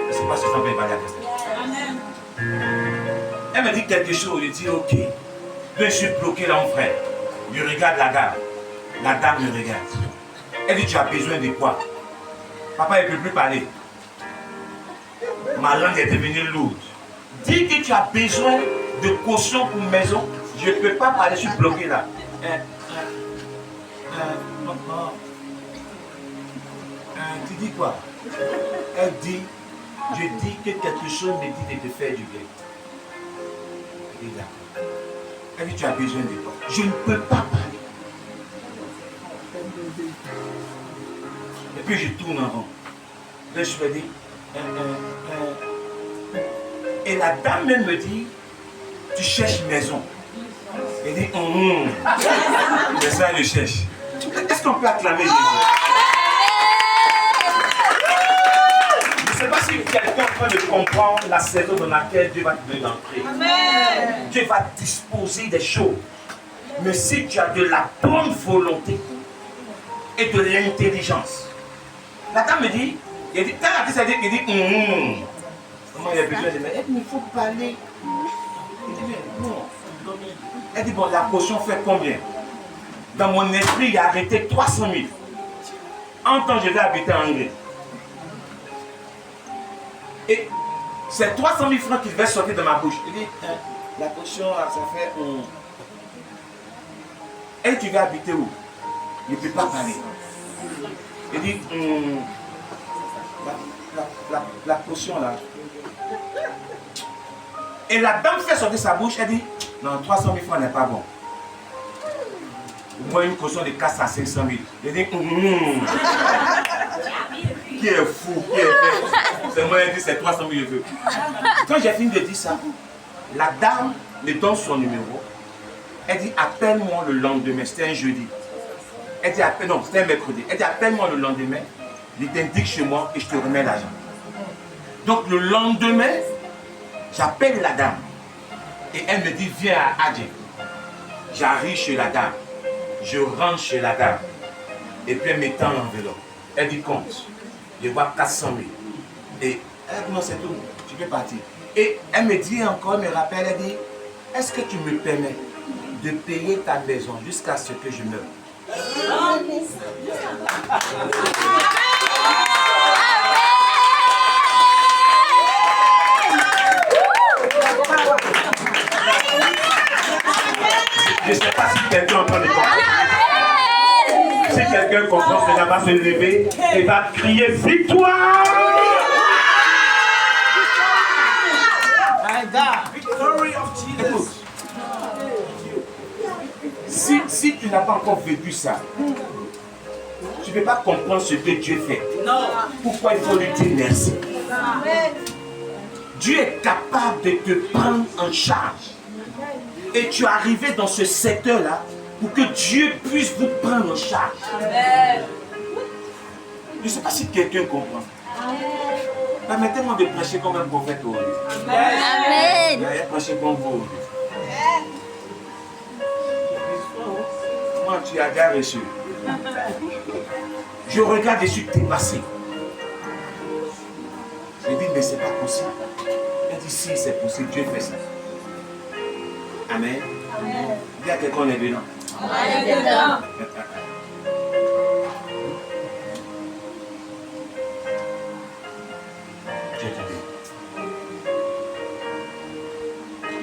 Je ne sais pas si ça va parler à quelqu'un. Elle m'a dit quelque chose, je dis ok. Je suis bloqué là, mon frère. Je regarde la dame. La dame me regarde. Elle dit, tu as besoin de quoi? Papa, il ne peut plus parler. Ma langue est devenue lourde. Dis que tu as besoin de caution pour maison. Je ne peux pas parler, je suis bloqué là. Tu dis quoi? Elle dit, je dis que quelque chose me dit de te faire du bien. Je dis d'accord. Elle dit, tu as besoin de quoi? Je ne peux pas parler. Et puis je tourne en rond. Là je me dis, et la dame même me dit, tu cherches maison. Elle dit, c'est ça je cherche. Est-ce qu'on peut acclamer Jésus? Je ne sais pas si quelqu'un est en train de comprendre la saison dans laquelle Dieu va te donner d'entrer. Dieu va disposer des choses. Mais si tu as de la bonne volonté et de l'intelligence. La dame me dit, quand l'artiste a dit, il dit, comment il y a besoin de mettre? Il faut parler. Il dit, non. Elle dit, bon, la potion fait combien? Dans mon esprit, il a arrêté 300 000. En temps, je vais habiter en Hongrie. Et c'est 300 000 francs qui devaient sortir de ma bouche. Il dit, la potion, ça fait... Et tu vas habiter où? Il ne peut pas parler. Il dit, la potion là. Et la dame fait sortir sa bouche, elle dit, non, 300 000 francs n'est pas bon. Au moins une caution de 400 à 500 000. Il dit, qui est fou, qui est bête. C'est moi, elle dit, c'est 300 000 je veux. Quand j'ai fini de dire ça, la dame me donne son numéro. Elle dit, appelle-moi le lendemain, c'était un jeudi. Elle dit, non, c'était un mercredi. Elle dit, appelle-moi le lendemain, je t'indique chez moi et je te remets l'argent. Donc le lendemain, j'appelle la dame. Et elle me dit, viens à Adjé. J'arrive chez la dame. Je rentre chez la dame. Et puis elle m'étend l'enveloppe. Elle dit, compte. Je vois 400 000. Et elle dit, non, c'est tout. Tu peux partir. Et elle me dit encore, elle me rappelle, elle dit, est-ce que tu me permets de payer ta maison jusqu'à ce que je meure? Je ne sais pas si quelqu'un entend les comprendre. Si quelqu'un comprend, cela va se lever et va crier victoire! Écoute, si tu n'as pas encore vécu ça, tu ne peux pas comprendre ce que Dieu fait. Pourquoi il faut lui dire merci? Dieu est capable de te prendre en charge. Et tu es arrivé dans ce secteur-là pour que Dieu puisse vous prendre en charge. Je ne sais pas si quelqu'un comprend. Permettez-moi de prêcher comme un prophète aujourd'hui. Amen. Je vais prêcher comme vous aujourd'hui. Moi, tu as déjà reçu. Je regarde dessus tes passés. Je dis, mais c'est pas possible. Elle dit, si, c'est possible, Dieu fait ça. Amen. Dis à quelqu'un, on est dedans. On est dedans.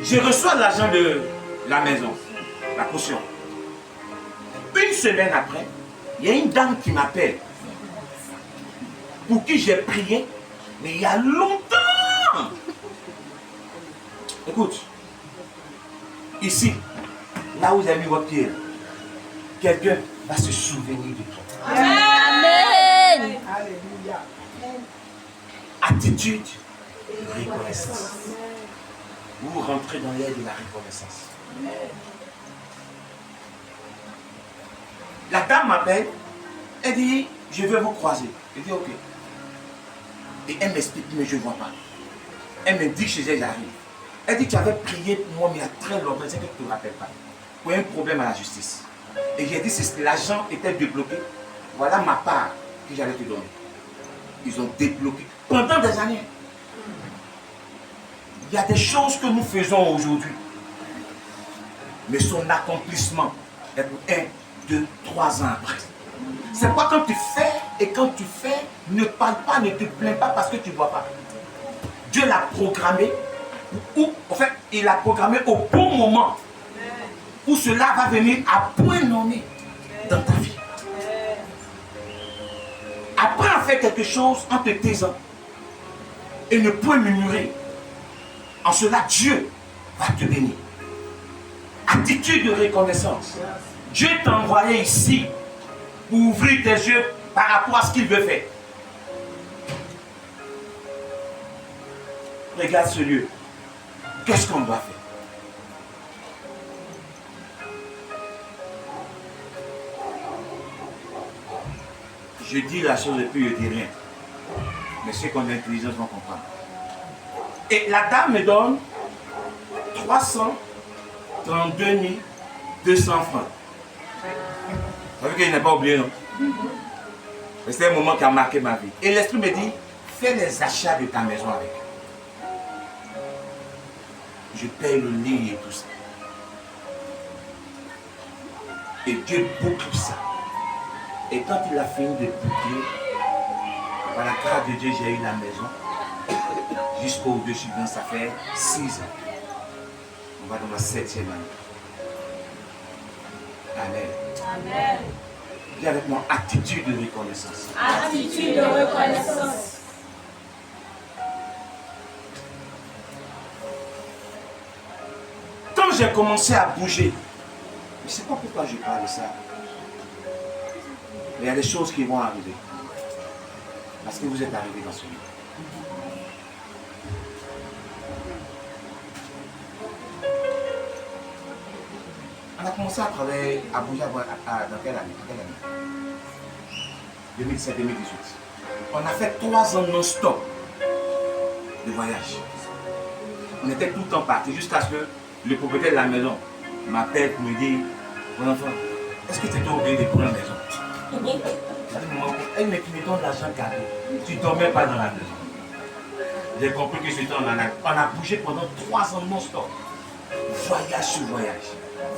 Je reçois l'argent de la maison, la caution. Une semaine après, il y a une dame qui m'appelle, pour qui j'ai prié, mais il y a longtemps. Écoute, ici, là où vous avez mis votre pied, quelqu'un va se souvenir de toi. Amen. Alléluia. Attitude de reconnaissance. Vous rentrez dans l'air de la reconnaissance. La dame m'appelle, elle dit, je veux vous croiser. Je dis, ok. Et elle m'explique, mais je ne vois pas. Elle me dit, chez elle, j'arrive. Elle dit, tu avais prié pour moi, mais il y a très longtemps, c'est que tu ne te rappelles pas. Pour un problème à la justice. Et j'ai dit, si l'argent était débloqué, voilà ma part que j'allais te donner. Ils ont débloqué pendant des années. Il y a des choses que nous faisons aujourd'hui. Mais son accomplissement est pour 1, 2, 3 ans après. C'est pas quand tu fais, et quand tu fais, ne parle pas, ne te plains pas parce que tu ne vois pas. Dieu l'a programmé, ou en fait, il l'a programmé au bon moment, où cela va venir à point nommé dans ta vie. Apprends à faire quelque chose en te taisant et ne point murmurer. En cela, Dieu va te bénir. Attitude de reconnaissance. Dieu t'a envoyé ici pour ouvrir tes yeux par rapport à ce qu'il veut faire. Regarde ce lieu. Qu'est-ce qu'on doit faire? Je dis la chose et puis je dis rien. Mais ceux qui ont l'intelligence vont comprendre. Et la dame me donne 332 200 francs. Ça veut dire qu'il n'a pas oublié, non? Mais c'est un moment qui a marqué ma vie. Et l'Esprit me dit, fais les achats de ta maison avec. Je paye le lit et tout ça. Et Dieu boucle ça. Et quand il a fini de boucler, par la grâce de Dieu, j'ai eu la maison. Jusqu'au-dessus, ça fait 6 ans. On va dans ma 7e année. Amen. Amen. Dis avec moi, attitude de reconnaissance. Attitude de reconnaissance. Quand j'ai commencé à bouger, je ne sais pas pourquoi je parle de ça. Mais il y a des choses qui vont arriver. Parce que vous êtes arrivés dans ce lieu. On a commencé à travailler à bouger dans quelle année? 2017-2018. On a fait 3 ans non-stop de voyage. On était tout le temps partis jusqu'à ce que le propriétaire de la maison m'appelle pour me dire, mon enfant, est-ce que tu es obligé de prendre la maison? Elle me dit, tu me donnes l'argent cadeau. Tu ne dormais pas dans la maison. J'ai compris que c'était on a bougé pendant 3 ans non-stop. Voyage sur voyage.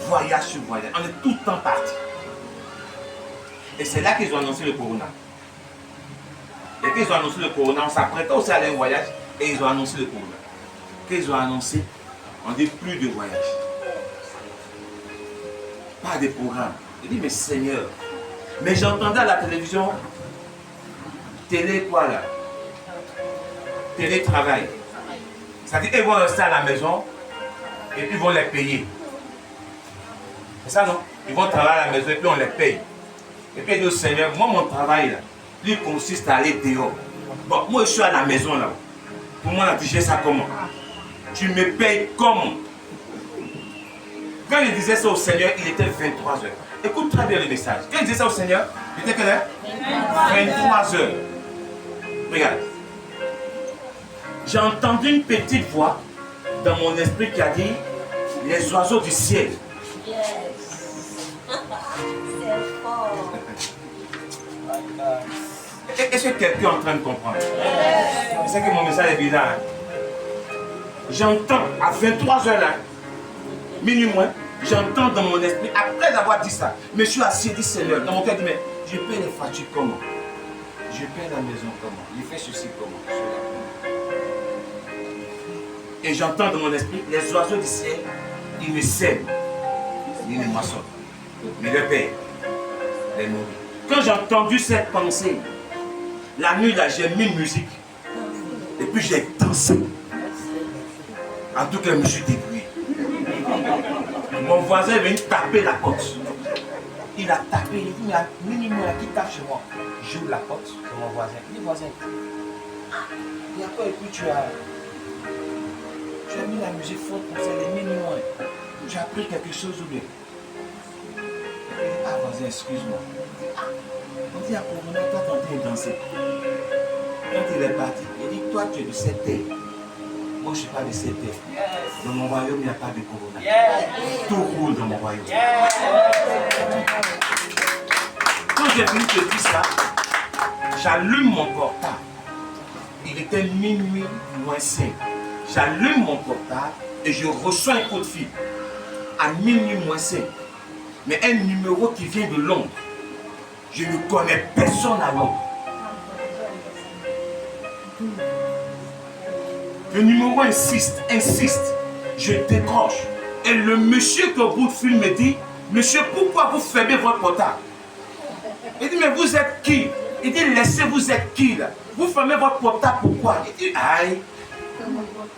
Voyage sur voyage. On est tout le temps partis. Et c'est là qu'ils ont annoncé le corona. Et qu'ils ont annoncé le corona, on s'apprêtait aussi à aller en voyage et ils ont annoncé le corona. Qu'ils ont annoncé, on dit plus de voyage. Pas de programme. Je dis, mais Seigneur, mais j'entendais à la télévision, télé quoi là? Télétravail. C'est-à-dire qu'ils vont rester à la maison et puis ils vont les payer. C'est ça non? Ils vont travailler à la maison et puis on les paye. Et puis ils disent au Seigneur, moi mon travail là, lui consiste à aller dehors. Bon, moi je suis à la maison là. Pour moi, tu fais ça comment? Tu me payes comment? Quand il disait ça au Seigneur, il était 23 heures. Écoute très bien le message. Quand il disait ça au Seigneur, il était quelle heure? 23 heures. Regarde. J'ai entendu une petite voix dans mon esprit qui a dit, les oiseaux du ciel. Est-ce que quelqu'un est en train de comprendre? Je sais que mon message est bizarre. Hein? J'entends à 23 heures là, minuit moins, j'entends dans mon esprit, après avoir dit ça, je me suis assis et dit Seigneur, dans mon cœur, je dis mais je paie les factures comment? Je paie la maison comment? Je fais ceci comment? Et j'entends dans mon esprit, les oiseaux du ciel, ils me sèment, ils me moissonnent, mais le Père les nourrit. Quand j'ai entendu cette pensée, la nuit là, j'ai mis musique. Et puis j'ai dansé. En tout cas, je me suis débrouillé. Mon voisin est venu taper la porte. Il a tapé, il dit, mais à minimum, qui tape chez moi? J'ouvre la porte de mon voisin. Il dit, voisin, il y a quoi? Et puis tu as mis la musique forte pour ça, les minimums. Tu as pris quelque chose ou bien? Il dit, ah voisin, excuse-moi. On dit à Corona, toi tu es en train de danser. Quand il est parti, il dit, toi tu es de cette terre. Moi je ne suis pas de cette terre. Dans mon royaume, il n'y a pas de Corona. Tout roule dans mon royaume. Quand j'ai fini de dire ça, j'allume mon portable. Il était minuit moins 5. J'allume mon portable et je reçois un coup de fil. À minuit moins 5. Mais un numéro qui vient de Londres. Je ne connais personne à Londres. Le numéro insiste. Je décroche. Et le monsieur qui est au bout de fil me dit, monsieur, pourquoi vous fermez votre portable? Il dit, mais vous êtes qui? Il dit, laissez, vous êtes qui là? Vous fermez votre portable, pourquoi? Il dit, aïe. C'est mon portable.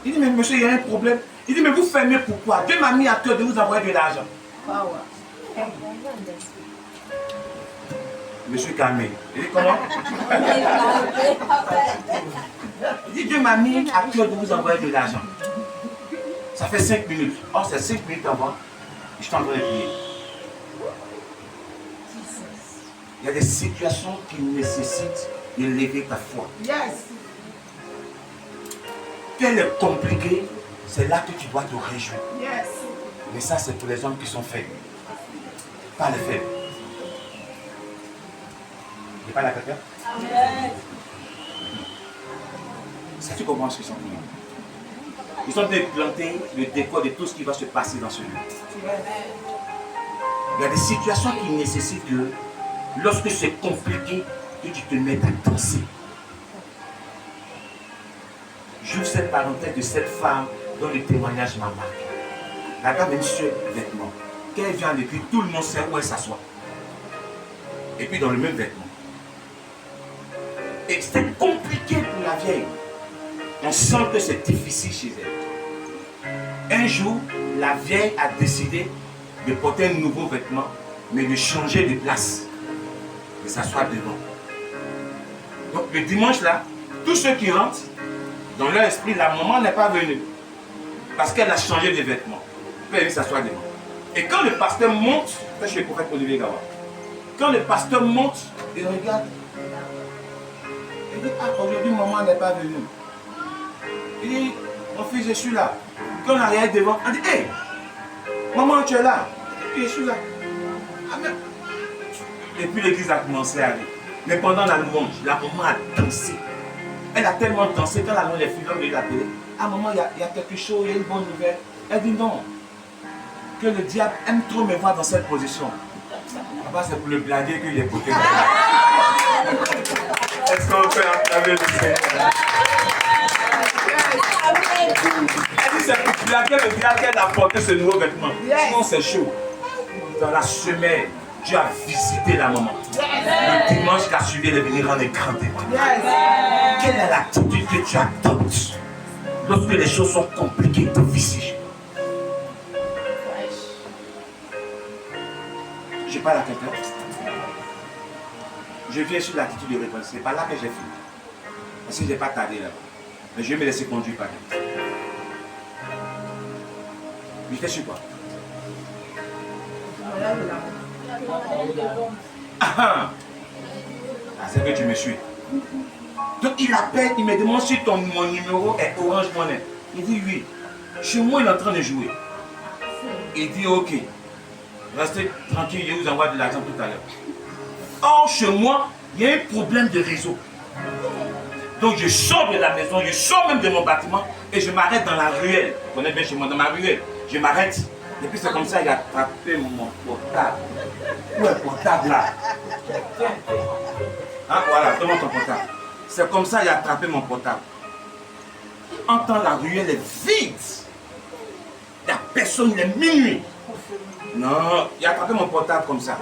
Il dit, mais monsieur, il y a un problème. Il dit, mais vous fermez pourquoi? Dieu m'a mis à cœur de vous envoyer de l'argent. Monsieur calmé. Il dit, comment? Il dit, Dieu m'a mis à cœur de vous envoyer de l'argent. Ça fait 5 minutes. Or, c'est 5 minutes avant. Je suis en train de prier. Il y a des situations qui nécessitent d'élever ta foi. Qu'elle est compliquée, c'est là que tu dois te réjouir. Mais ça, c'est pour les hommes qui sont faibles. Pas les faibles. Il n'est pas là, quelqu'un? Ça, tu comprends ce qu'ils sont en train de faire? Ils sont en train de planter le décor de tout ce qui va se passer dans ce lieu. Il y a des situations qui nécessitent que, lorsque c'est compliqué, que tu te mettes à danser. J'ouvre cette parenthèse de cette femme dont le témoignage m'a marqué. La dame a une seule vêtement. Quand elle vient à l'église, tout le monde sait où elle s'assoit. Et puis dans le même vêtement. Et c'était compliqué pour la vieille. On sent que c'est difficile chez elle. Un jour, la vieille a décidé de porter un nouveau vêtement, mais de changer de place, de s'asseoir devant. Donc le dimanche là, tous ceux qui rentrent, dans leur esprit, la maman n'est pas venue. Parce qu'elle a changé de vêtements. Elle peut aller s'asseoir devant. Et quand le pasteur monte, je suis le prophète Olivier Gawa. Quand le pasteur monte, il regarde. Il dit, ah, aujourd'hui maman n'est pas venue. Il dit, mon fils, je suis là. Quand on arrive devant, il dit, hé, maman, tu es là. Et je suis là. Ah, mais... Et puis l'église a commencé à aller. Mais pendant la louange, la maman a dansé. Elle a tellement dansé quand la louange est finie, de la télé. Ah, maman, il y a quelque chose, il y a une bonne nouvelle. Elle dit non. Que le diable aime trop me voir dans cette position. Papa, c'est pour le blaguer qu'il est écouté. Est-ce qu'on peut acclamer le Seigneur? Elle dit c'est pour blaguer le diable qu'elle a porté ce nouveau vêtement. Sinon, c'est chaud. Dans la semaine, Dieu a visité la maman. Le dimanche qui a suivi, elle est venue rendre un grand témoignage. Quelle est l'attitude que tu adoptes lorsque les choses sont compliquées, difficiles? Je parle à quelqu'un. Je viens sur l'attitude de réponse. Ce n'est pas là que j'ai fini. Parce que je n'ai pas tardé là-bas. Mais je vais me laisser conduire par elle. Il fait sur quoi? Ah, c'est que tu me suis. Donc il appelle, il me demande si mon numéro est Orange Money. Il dit oui. Chez moi, il est en train de jouer. Il dit ok. Restez tranquille, je vous envoie de l'argent tout à l'heure. Or, chez moi, il y a un problème de réseau. Donc je sors de la maison, je sors même de mon bâtiment et je m'arrête dans la ruelle. Vous connaissez bien chez moi, dans ma ruelle. Je m'arrête. Et puis c'est comme ça, il a attrapé mon portable. Où est le portable là? Hein, voilà, donne-moi ton portable. C'est comme ça, il a attrapé mon portable. Entends, la ruelle est vide. Il n'y a personne, il est minuit. Non, il a attrapé mon portable comme ça.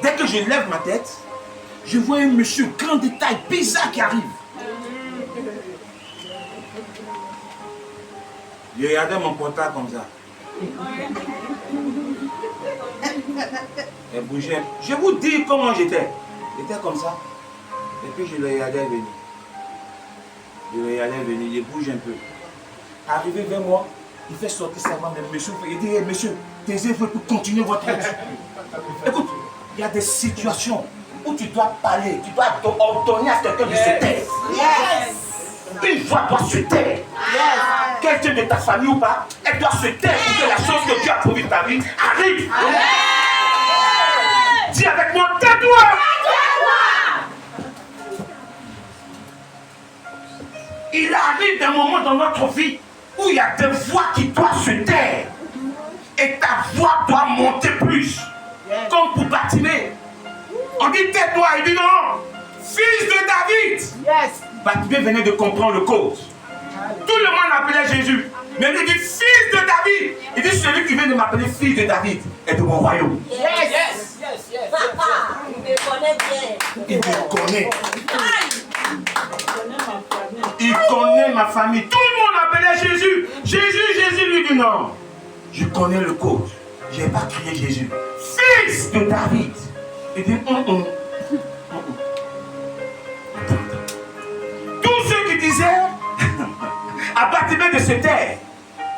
Dès que je lève ma tête, je vois un monsieur grand détail bizarre qui arrive. Je regardais mon portable comme ça. Elle bougeait. Je vous dis comment j'étais. J'étais comme ça. Et puis je le regardais venir. Je le regardais venir, il bouge un peu. Arrivé vers moi, il fait sortir sa main, monsieur. Il dit, hey, monsieur, taisez-vous pour continuer votre route. Écoute, il y a des situations où tu dois parler, tu dois ordonner à quelqu'un de se taire. Yes. Une voix doit se taire. Quelqu'un de ta famille ou pas, elle doit se taire pour que la chose que Dieu a promis de ta vie arrive. Amen. Dis avec moi, tais-toi. Il arrive un moment dans notre vie où il y a des voix qui doivent se taire. Et ta voix doit monter plus. Comme pour Bartimée. On dit tais-toi, il dit non. Fils de David. Yes. Bartimée venait de comprendre le code. Tout le monde l'appelait Jésus. Mais il dit fils de David. Il dit celui qui vient de m'appeler fils de David est de mon royaume. Yes. Papa, il me connaît bien. Il me connaît. Il connaît ma famille. Tout le monde appelait Jésus. Jésus lui dit non. Je connais le code. Je n'ai pas crié Jésus. Fils de David. Il dit Tous ceux qui disaient à Bartimée de se taire,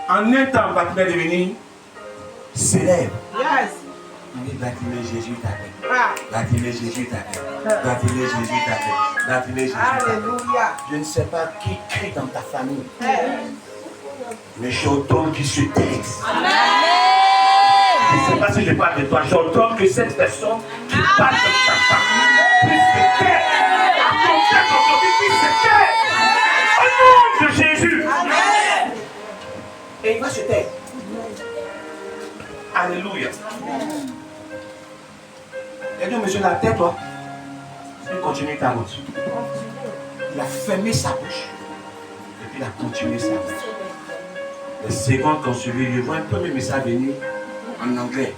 en un temps, Bartimée est devenu célèbre. Yes. Oui, Bartimée, Jésus t'appelle. Bartimée, Jésus t'appelle. Bartimée, Jésus t'appelle. Bartimée, Jésus t'appelle. Alléluia. Je ne sais pas qui crie dans ta famille. Mais j'entends qu'il se taise. Je ne sais pas si je parle de toi. J'entends que cette personne qui parle de ta famille puisse se taire. À ton chef aujourd'hui puisse se taire. Au nom de Jésus. Amen. Et il va se taire. Alléluia. Et donc, monsieur, la tête, toi, tu continues ta route. Il a fermé sa bouche. Et puis il a continué sa route. Les secondes qu'on suivi, je vois un premier message venir en anglais.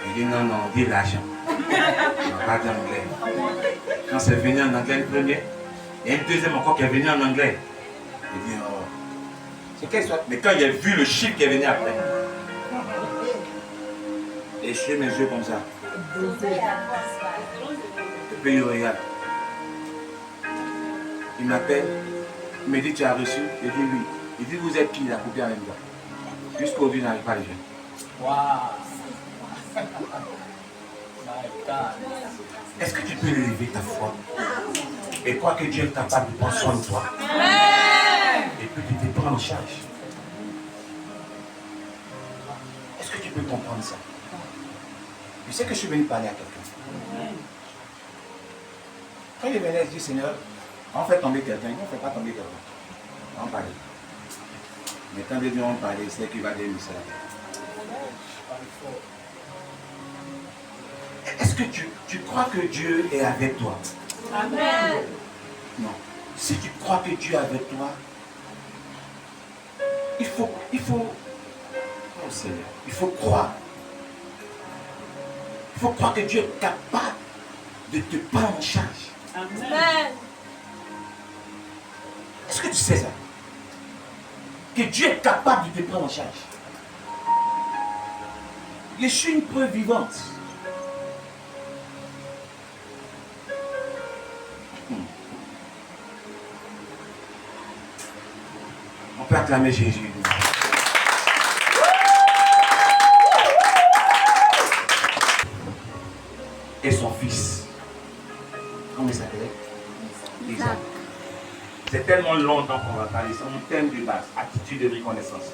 Il dit non, dis l'argent. Je ne pas d'anglais. Quand c'est venu en anglais, le premier, il y a une deuxième encore qui est venu en anglais. Il dit oh. C'est quelle soit. Mais quand il a vu le chiffre qui est venu après, et je fais mes yeux comme ça. Et puis il regarde. Il m'appelle. Il me dit tu as reçu. Je dis oui. Il dit vous êtes qui? Il a coupé en même temps. Jusqu'aujourd'hui, il n'arrive pas à le jeûner. Wow. My God. Est-ce que tu peux élever ta foi et croire que Dieu est capable de prendre soin de toi? Et puis de te prendre en charge. Est-ce que tu peux comprendre ça? Je sais que je suis venu parler à quelqu'un. Quand il venait, je dis Seigneur, on fait tomber quelqu'un, on ne fait pas tomber quelqu'un. On parle. Mais quand les gens ont parlé, c'est qu'il va dire ça. Est-ce que tu crois que Dieu est avec toi? Amen. Non. Si tu crois que Dieu est avec toi, il faut, oh Seigneur, il faut croire. Il faut croire que Dieu est capable de te prendre en charge. Amen. Est-ce que tu sais ça? Que Dieu est capable de te prendre en charge. Je suis une preuve vivante. On peut acclamer Jésus. Et son fils. Comment il s'appelait? Isaac. C'est tellement longtemps qu'on va parler. C'est mon thème de base. Attitude de reconnaissance.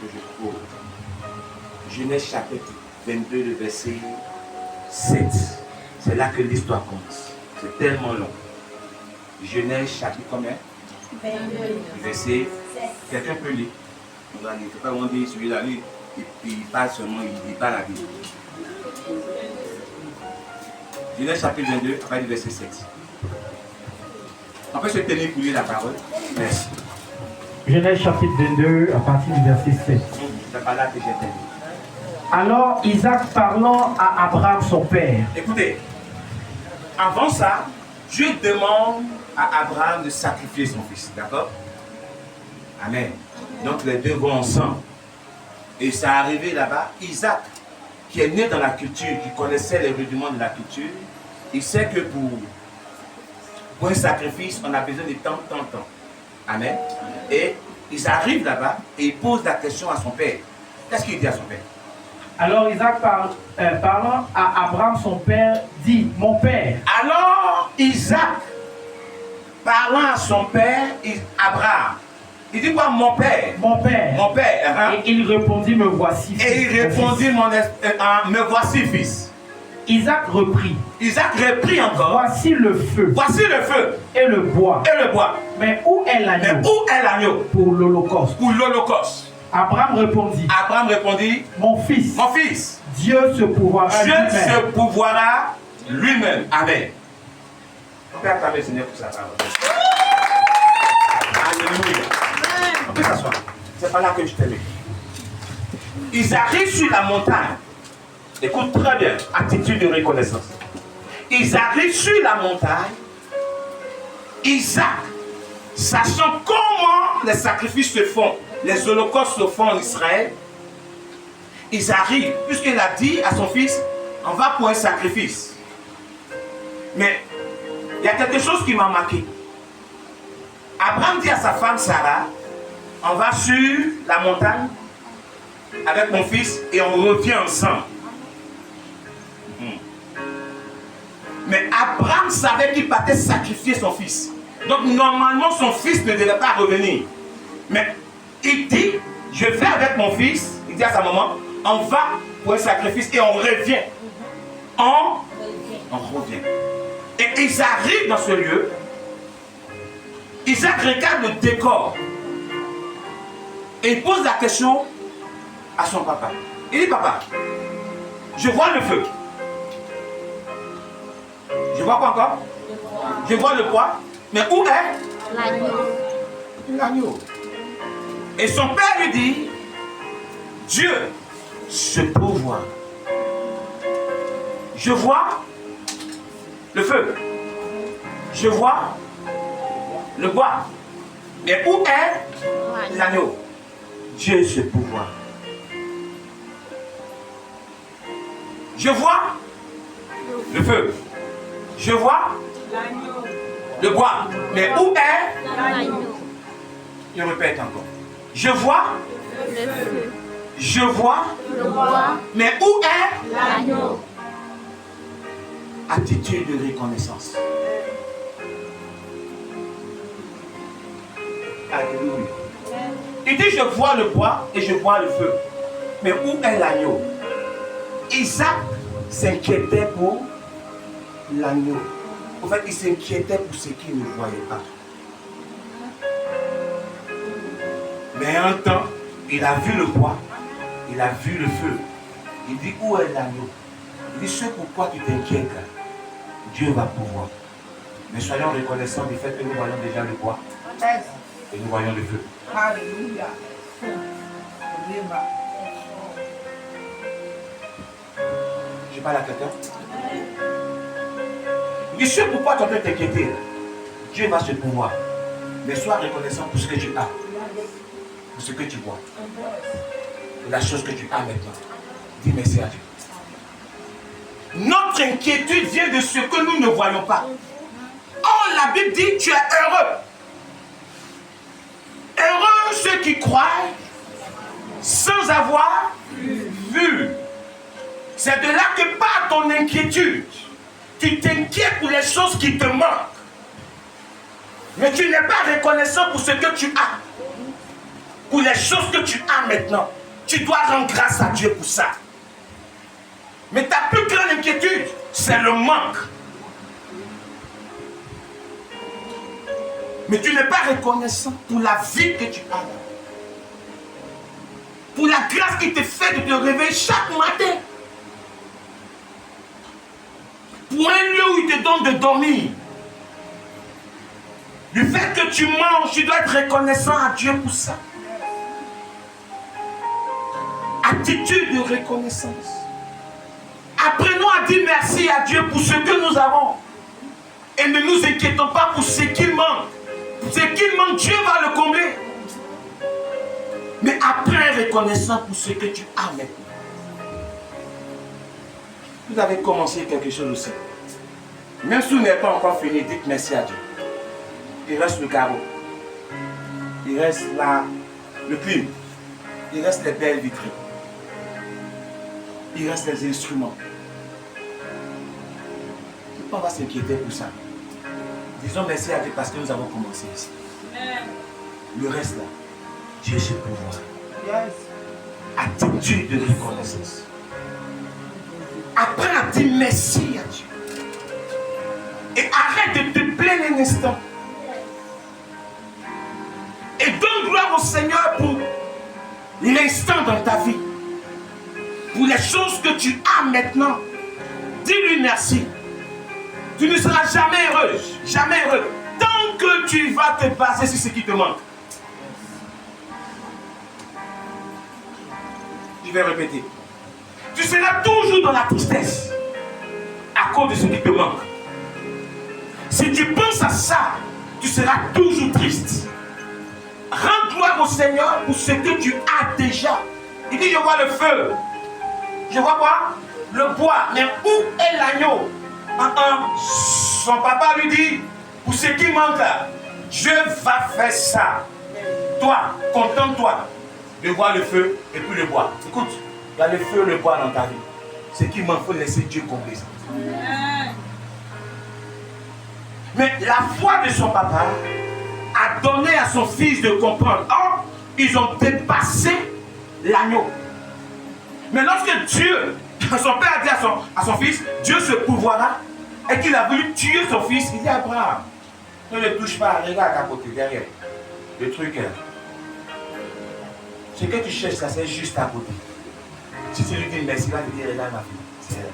Que je trouve. Genèse chapitre 22, le verset 7. C'est là que l'histoire commence. C'est tellement long. Genèse chapitre combien? 22. Verset. Quelqu'un peut lire. On doit lire. Il ne faut pas qu'on dise celui-là, lui, il parle seulement, il ne dit pas la Bible. Genèse chapitre 22, à partir du verset 7. On peut se tenir pour lire la parole. Merci. Genèse chapitre 22, à partir du verset 7. C'est pas là que j'ai terminé. Alors Isaac parlant à Abraham son père. Écoutez, avant ça, Dieu demande à Abraham de sacrifier son fils. D'accord? Amen. Donc les deux vont ensemble. Et ça est arrivé là-bas. Isaac, qui est né dans la culture, qui connaissait les rudiments de la culture, il sait que pour un sacrifice, on a besoin de temps. Amen. Et ils arrivent là-bas et ils posent la question à son père. Qu'est-ce qu'il dit à son père? Alors Isaac parlant à Abraham son père dit, mon père. Alors Isaac, parlant à son père, Abraham, il dit quoi? Mon père. Mon père. Mon père. Hein? Et il répondit, me voici. Et il répondit, me voici fils. Isaac reprit. Isaac reprit encore. Voici le feu. Voici le feu. Et le bois. Et le bois. Mais où est l'agneau? Mais où est l'agneau? Pour l'holocauste. Pour l'holocauste. Abraham répondit. Abraham répondit. Mon fils. Mon fils. Dieu se pourvoira lui-même. Dieu se pourvoira lui-même. Amen. On peut acclamer le Seigneur pour sa parole. Alléluia. On peut s'asseoir. C'est pas là que je t'aime. Ils arrivent sur la montagne. Écoute très bien. Attitude de reconnaissance. Ils arrivent sur la montagne. Isaac, sachant comment les sacrifices se font, les holocaustes se font en Israël, ils arrivent, puisqu'il a dit à son fils, on va pour un sacrifice. Mais il y a quelque chose qui m'a marqué. Abraham dit à sa femme Sarah, on va sur la montagne avec mon fils et on revient ensemble. Mais Abraham savait qu'il partait sacrifier son fils. Donc normalement son fils ne devait pas revenir. Mais il dit, je vais avec mon fils, il dit à sa maman, on va pour un sacrifice et on revient. On revient. Et ils arrivent dans ce lieu. Isaac regarde le décor. Et il pose la question à son papa. Il dit, papa, je vois le feu. Je vois quoi encore? Je vois le bois. Mais où est l'agneau? Et son père lui dit, Dieu se pourvoit. Je vois le feu. Je vois le bois. Mais où est l'agneau? Dieu se pourvoit. Je vois le feu. Je vois le bois. Mais où est l'agneau? Je répète encore. Je vois le feu. Je vois Le bois. Mais où est L'agneau. Attitude de reconnaissance. Alléluia. Il dit, je vois le bois et je vois le feu. Mais où est l'agneau? Isaac s'inquiétait pour l'agneau. En fait, il s'inquiétait pour ce qu'il ne voyait pas. Mais un temps, il a vu le bois, il a vu le feu. Il dit, où est l'agneau? Il dit, ce pourquoi tu t'inquiètes, Dieu va pouvoir. Mais soyons reconnaissants du fait que nous voyons déjà le bois et nous voyons le feu. Alléluia. Je parle à quelqu'un. Il dit, ce pourquoi tu es en train de t'inquiéter, Dieu va se pouvoir. Mais sois reconnaissant pour ce que tu as, pour ce que tu vois, pour la chose que tu as maintenant. Dis merci à Dieu. Notre inquiétude vient de ce que nous ne voyons pas. Or, la Bible dit, tu es heureux. Heureux ceux qui croient sans avoir vu. C'est de là que part ton inquiétude. Tu t'inquiètes pour les choses qui te manquent. Mais tu n'es pas reconnaissant pour ce que tu as. Pour les choses que tu as maintenant. Tu dois rendre grâce à Dieu pour ça. Mais ta plus grande inquiétude, c'est le manque. Mais tu n'es pas reconnaissant pour la vie que tu as. Pour la grâce qui te fait de te réveiller chaque matin. Pour un lieu où il te donne de dormir. Du fait que tu manges, tu dois être reconnaissant à Dieu pour ça. Attitude de reconnaissance. Apprenons à dire merci à Dieu pour ce que nous avons. Et ne nous inquiétons pas pour ce qu'il manque. Ce qu'il manque, Dieu va le combler. Mais apprends reconnaissant pour ce que tu as maintenant. Vous avez commencé quelque chose aussi. Même si vous n'êtes pas encore fini, dites merci à Dieu. Il reste le carreau. Il reste le clim. Il reste les belles vitrines. Il reste les instruments. On va s'inquiéter pour ça. Disons merci à Dieu parce que nous avons commencé ici. Le reste là, Dieu sait pouvoir. Attitude de reconnaissance. Apprends à dire merci à Dieu. Et arrête de te plaindre un instant. Et donne gloire au Seigneur pour l'instant dans ta vie. Pour les choses que tu as maintenant. Dis-lui merci. Tu ne seras jamais heureuse, jamais heureux, tant que tu vas te baser sur ce qui te manque. Je vais répéter. Tu seras toujours dans la tristesse à cause de ce qui te manque. Si tu penses à ça, tu seras toujours triste. Rends gloire au Seigneur pour ce que tu as déjà. Il dit, je vois le feu. Je vois quoi? Le bois. Mais où est l'agneau? Son papa lui dit, pour ce qui manque là, Dieu va faire ça. Toi, contente-toi de voir le feu et puis le bois. Écoute, il y a le feu et le bois dans ta vie. Ce qui manque, il faut laisser Dieu combler ça. Mais la foi de son papa a donné à son fils de comprendre. Or, ils ont dépassé l'agneau. Mais lorsque Dieu, son père a dit à son fils, Dieu se pourvoira, et qu'il a voulu tuer son fils, il dit à Abraham, ne le touche pas, regarde à côté, derrière. Le truc est, ce que tu cherches, ça c'est juste à côté. Si tu lui dis merci, il va te dire, regarde ma fille, c'est elle.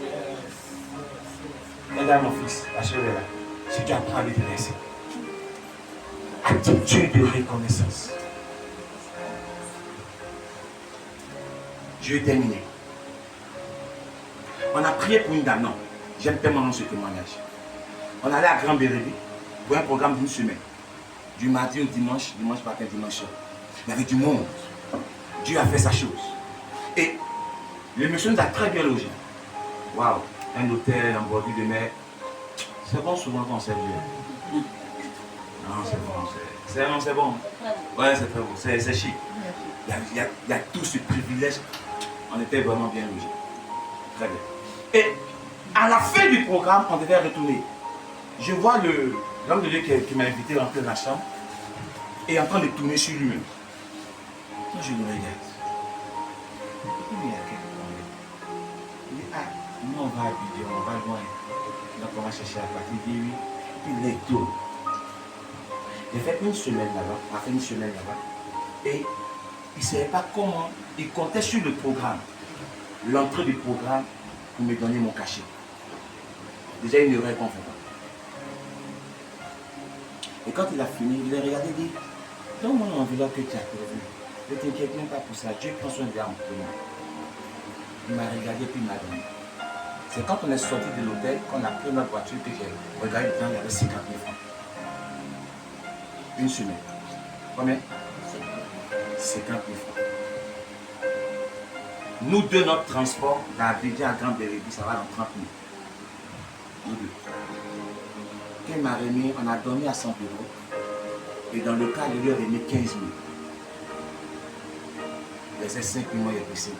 Regarde mon fils, la chérie est là. Si tu apprends à lui dire merci. Attitude de reconnaissance. Je vais terminer. On a prié pour une dame, non. J'aime tellement ce témoignage. On allait à Grand Bérébi pour un programme d'une semaine. Du mardi au dimanche, dimanche matin, dimanche soir. Il y avait du monde. Dieu a fait sa chose. Et le monsieur nous a très bien logés. Waouh, un hôtel en bordure de mer. C'est bon souvent quand on sait Dieu. Non, c'est bon. C'est bon. Ouais, c'est très bon. C'est chic. Il y a tout ce privilège. On était vraiment bien logés. Très bien. Et à la fin du programme, on devait retourner. Je vois l'homme de Dieu qui m'a invité à rentrer dans la chambre et en train de tourner sur lui-même. Quand je le regarde, il y a quelques problèmes. Il dit, ah, nous on va à Abidjan, on va loin. Donc on va chercher à partir. Il dit oui. Il est tôt. J'ai fait une semaine là-bas, on a fait une semaine là-bas. Et il ne savait pas comment. Il comptait sur le programme. L'entrée du programme pour me donner mon cachet. Déjà, il ne répond pas. Et quand il a fini, il a regardé et dit, donne-moi l'enveloppe que tu as prévue. Ne t'inquiète même pas pour ça. Dieu prend soin de l'âme pour moi. Il m'a regardé puis il m'a donné. C'est quand on est sorti de l'hôtel, qu'on a pris notre voiture, que j'ai regardé dedans, il y avait 50 000 francs. Une semaine. Combien? 50 000 francs. Nous deux, notre transport d'Abidjan à Grand Bérébi, ça va dans 30 000. Nous deux. Quand il m'a remis, on a dormi à 100 €. Et dans le cas, il lui a remis 15 000. Il faisait 5 000, il a pris 5 000.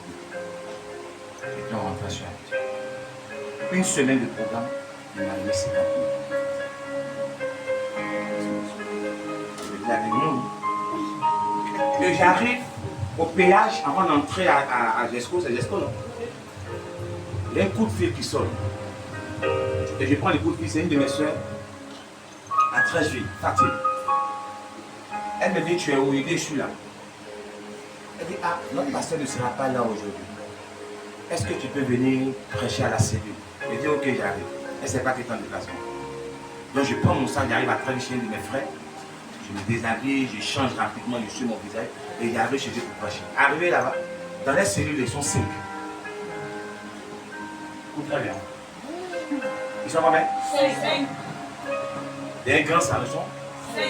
Et puis on rentrait sur Abidjan. Une semaine de programme, il m'a remis 50 000. Il avait nous. Et j'arrive au péage avant d'entrer à Gesco, c'est Gesco, non? Il y a un coup de fil qui sonne. Et je prends le coup de fil, c'est une de mes soeurs à Trècheville, Fatih. Elle me dit, tu es où? Il dit, je suis là. Elle dit, ah, notre pasteur ne sera pas là aujourd'hui. Est-ce que tu peux venir prêcher à la cellule? Je dis, ok, j'arrive. Elle ne sait pas qu'il est en déplacement. Donc je prends mon sac, j'arrive à travers chez un de mes frères. Je me déshabille, je change rapidement, je suis mon visage et j'arrive chez eux pour prêcher. Arrivé là-bas, dans les cellules, ils sont 5. Très bien. Ils sont combien? 5. Il y a un grand salon. 5.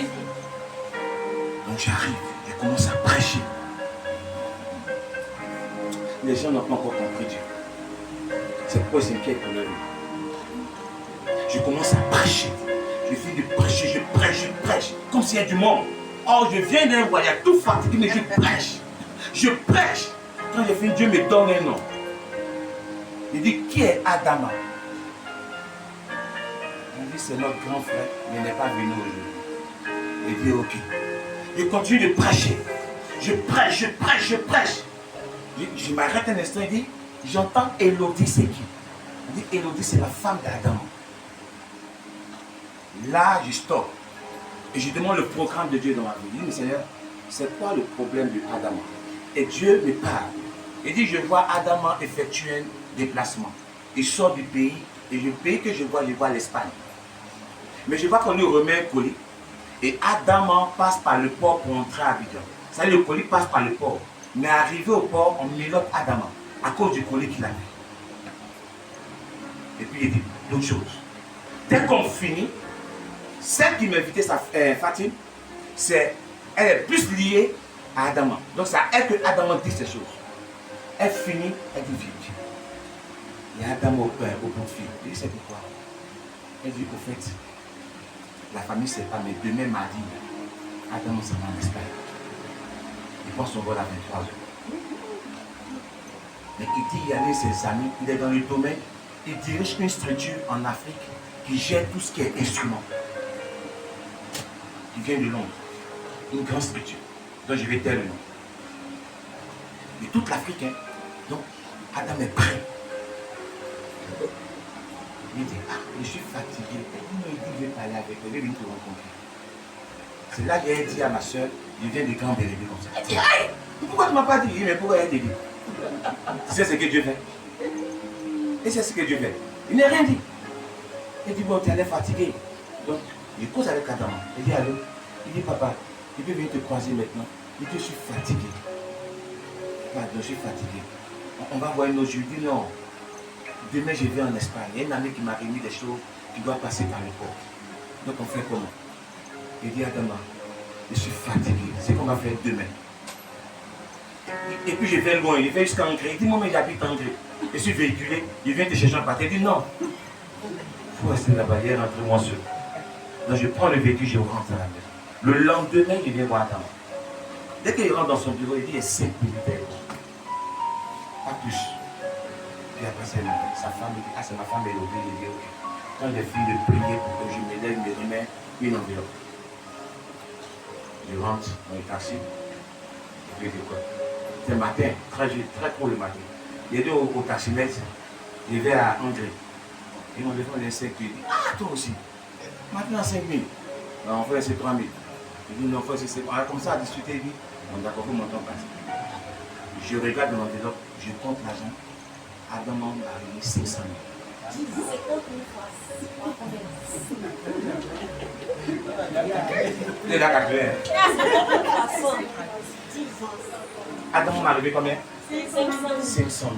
Donc j'arrive, je commence à prêcher. Les gens n'ont pas encore compris Dieu. C'est pourquoi ils s'inquiètent pour leur vie. Je commence à prêcher. Je finis de prêcher, je prêche, comme s'il y a du monde. Or, je viens d'un voyage tout fatigué, mais je prêche. Quand j'ai fini, Dieu me donne un nom. Il dit, qui est Adama? Il dit, c'est notre grand frère, mais il n'est pas venu aujourd'hui. Il dit, ok. Je continue de prêcher. Je prêche. Je m'arrête un instant, il dit, j'entends Élodie, c'est qui? Il dit, Élodie, c'est la femme d'Adam. Là, je stoppe. Et je demande le programme de Dieu dans ma vie. Je dis, mais Seigneur, c'est quoi le problème de Adam? Et Dieu me parle. Il dit, je vois Adam effectuer un déplacement. Il sort du pays, et le pays que je vois l'Espagne. Mais je vois qu'on lui remet un colis. Et Adam passe par le port pour entrer à Abidjan. Ça veut dire, le colis passe par le port. Mais arrivé au port, on mélote Adam à cause du colis qu'il a mis. Et puis il dit d'autres choses. Dès qu'on finit, celle qui m'invitait, Fatim, elle est plus liée à Adam. Donc c'est à elle que Adam dit ces choses. Elle finit, elle dit vite. Il y a Adam au bout de fil. Il dit c'est pourquoi? Elle dit au fait, la famille ne sait pas, mais demain mardi, Adam s'en va en Espagne. Il prend son vol à 23 h. Mais il dit, il y a ses amis, il est dans le domaine, il dirige une structure en Afrique qui gère tout ce qui est instrument. Il vient de Londres, une grande structure, dont je vais taire le nom. Mais toute l'Afrique, hein. Donc, Adam est prêt. Il dit, ah, je suis fatigué. Il dit, je vais parler avec toi, je vais venir te rencontrer. C'est là que j'ai dit à ma soeur, je viens de Grand Bérévé comme ça. Elle dit, aïe, pourquoi tu ne m'as pas dit? Il dit, mais pourquoi elle t'a dit? Tu sais ce que Dieu fait? Et c'est ce que Dieu fait. Il n'a rien dit. Il dit, bon, tu es fatigué. Donc, il cause avec Adam. Il dit, allô? Il dit, papa, il peut venir te croiser maintenant. Il dit, je suis fatigué. Pardon, je suis fatigué. On va voir une autre. Je lui dis, non. Demain, je vais en Espagne. Il y a une amie qui m'a remis des choses qui doivent passer par le port. Donc, on fait comment? Il dit, Adam, je suis fatigué. C'est qu'on va faire demain. Et puis, je vais loin. Il va jusqu'à Angers. Il dit, moi, mais j'habite à Angers. Je suis véhiculé. Il vient te chercher en partie. Il dit, non. Il faut rester là-bas. Il est rentré moi seul. Donc, je prends le véhicule, je rentre à la maison. Le lendemain, je viens voir Adam. Dès qu'il rentre dans son bureau, il dit, il est 5 militaires. Pas plus. Et après, sa femme, il dit, ah, c'est ma femme, elle est obligée. Il dit, ok. Quand j'ai fini de prier pour que je me lève, me remets une enveloppe. Je rentre dans le taxi. Et puis, je quoi? C'est le matin, très tôt le matin. Il est dit au taximètre, je vais à André. Et mon téléphone est 5 000. Il dit, ah, toi aussi. Maintenant, 5 000. On fait c'est 3 000. Il dit, non, c'est on a commencé à discuter. Il dit, on a compris mon temps passé. Je regarde mon enveloppe, je compte l'argent. Adam m'a remis 500 000. 50 000 fois. Il est là, calculé. Adam m'a arrivé combien? 500 000.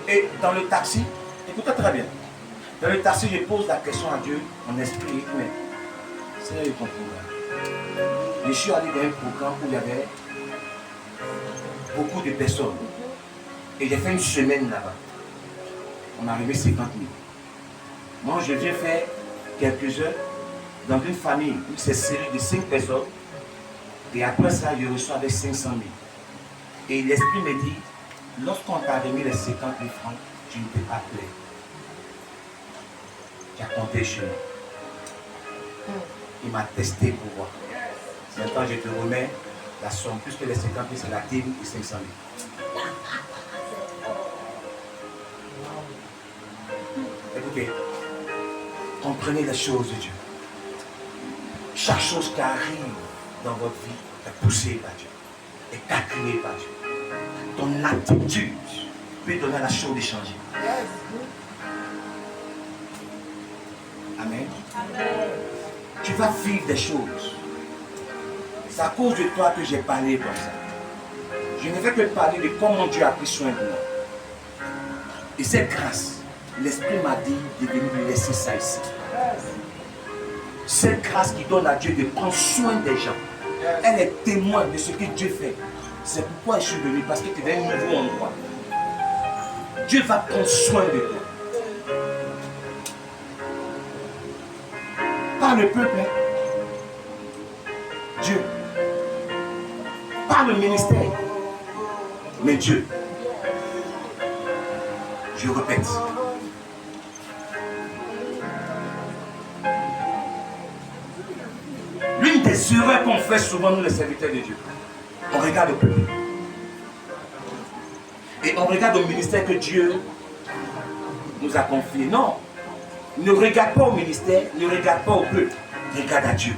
Et dans le taxi, écoutez très bien. Dans le taxi, je pose la question à Dieu, mon esprit, mais c'est ton programme. Je suis allé dans un programme où il y avait beaucoup de personnes. Et j'ai fait une semaine là-bas. On m'a arrivé 50 000. Moi, je viens faire quelques heures dans une famille où c'est série de 5 personnes. Et après ça, je reçois avec 500 000. Et l'esprit me dit, lorsqu'on t'a remis les 50 000 francs, tu ne t'es pas plaint. Tu as compté chez moi. Il m'a testé pour voir. Maintenant, je te remets la somme, puisque les 50 000, c'est la dîme et 500 000. Écoutez, comprenez les choses de Dieu. Chaque chose qui arrive dans votre vie est poussée par Dieu, est calculée par Dieu. Ton attitude peut donner à la chose de changer. Amen. Tu vas vivre des choses. C'est à cause de toi que j'ai parlé comme ça. Je ne vais que parler de comment Dieu a pris soin de moi. Et cette grâce, l'Esprit m'a dit de venir lui laisser ça ici. Cette grâce qui donne à Dieu de prendre soin des gens, elle est témoin de ce que Dieu fait. C'est pourquoi je suis venu, parce que tu es dans un nouveau endroit. Dieu va prendre soin de toi. Par le peuple, hein? Dieu. Par le ministère, mais Dieu. Je répète. L'une des erreurs qu'on fait souvent, nous les serviteurs de Dieu, on regarde le peuple. Et on regarde au ministère que Dieu nous a confié. Non. Ne regarde pas au ministère, ne regarde pas au peuple. Regarde à Dieu.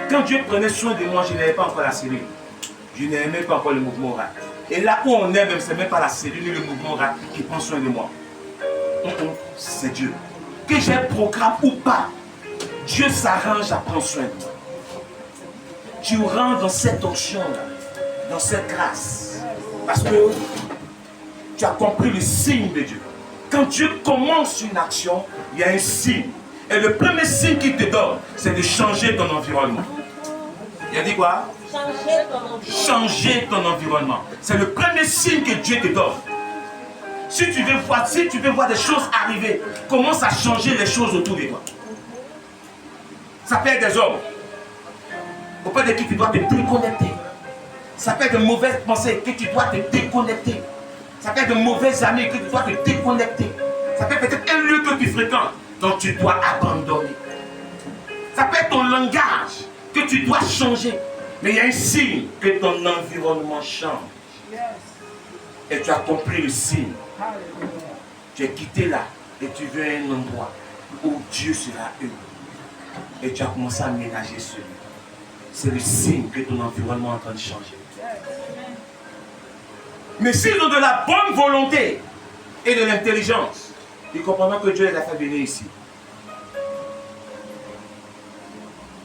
Quand Dieu prenait soin de moi, je n'avais pas encore la cellule. Je n'aimais pas encore le mouvement oral. Et là où on est, même, ce n'est même pas la cellule ni le mouvement oral qui prend soin de moi. C'est Dieu. Que j'ai un programme ou pas, Dieu s'arrange à prendre soin de moi. Tu rentres dans cette onction-là, dans cette grâce. Parce que tu as compris le signe de Dieu. Quand Dieu commence une action, il y a un signe. Et le premier signe qu'il te donne, c'est de changer ton environnement. Il a dit quoi? Changer ton environnement. C'est le premier signe que Dieu te donne. Si tu veux voir des choses arriver, commence à changer les choses autour de toi. Ça peut être des hommes auprès de qui tu dois te déconnecter. Ça peut être de mauvaises pensées que tu dois te déconnecter. Ça peut être de mauvais amis que tu dois te déconnecter. Ça peut être un lieu que tu fréquentes dont tu dois abandonner. Ça peut être ton langage que tu dois changer. Mais il y a un signe que ton environnement change. Et tu as compris le signe. Tu es quitté là et tu veux un endroit où Dieu sera heureux. Et tu as commencé à ménager celui. C'est le signe que ton environnement est en train de changer. Mais s'ils ont de la bonne volonté et de l'intelligence, ils comprendront que Dieu les a fait venir ici.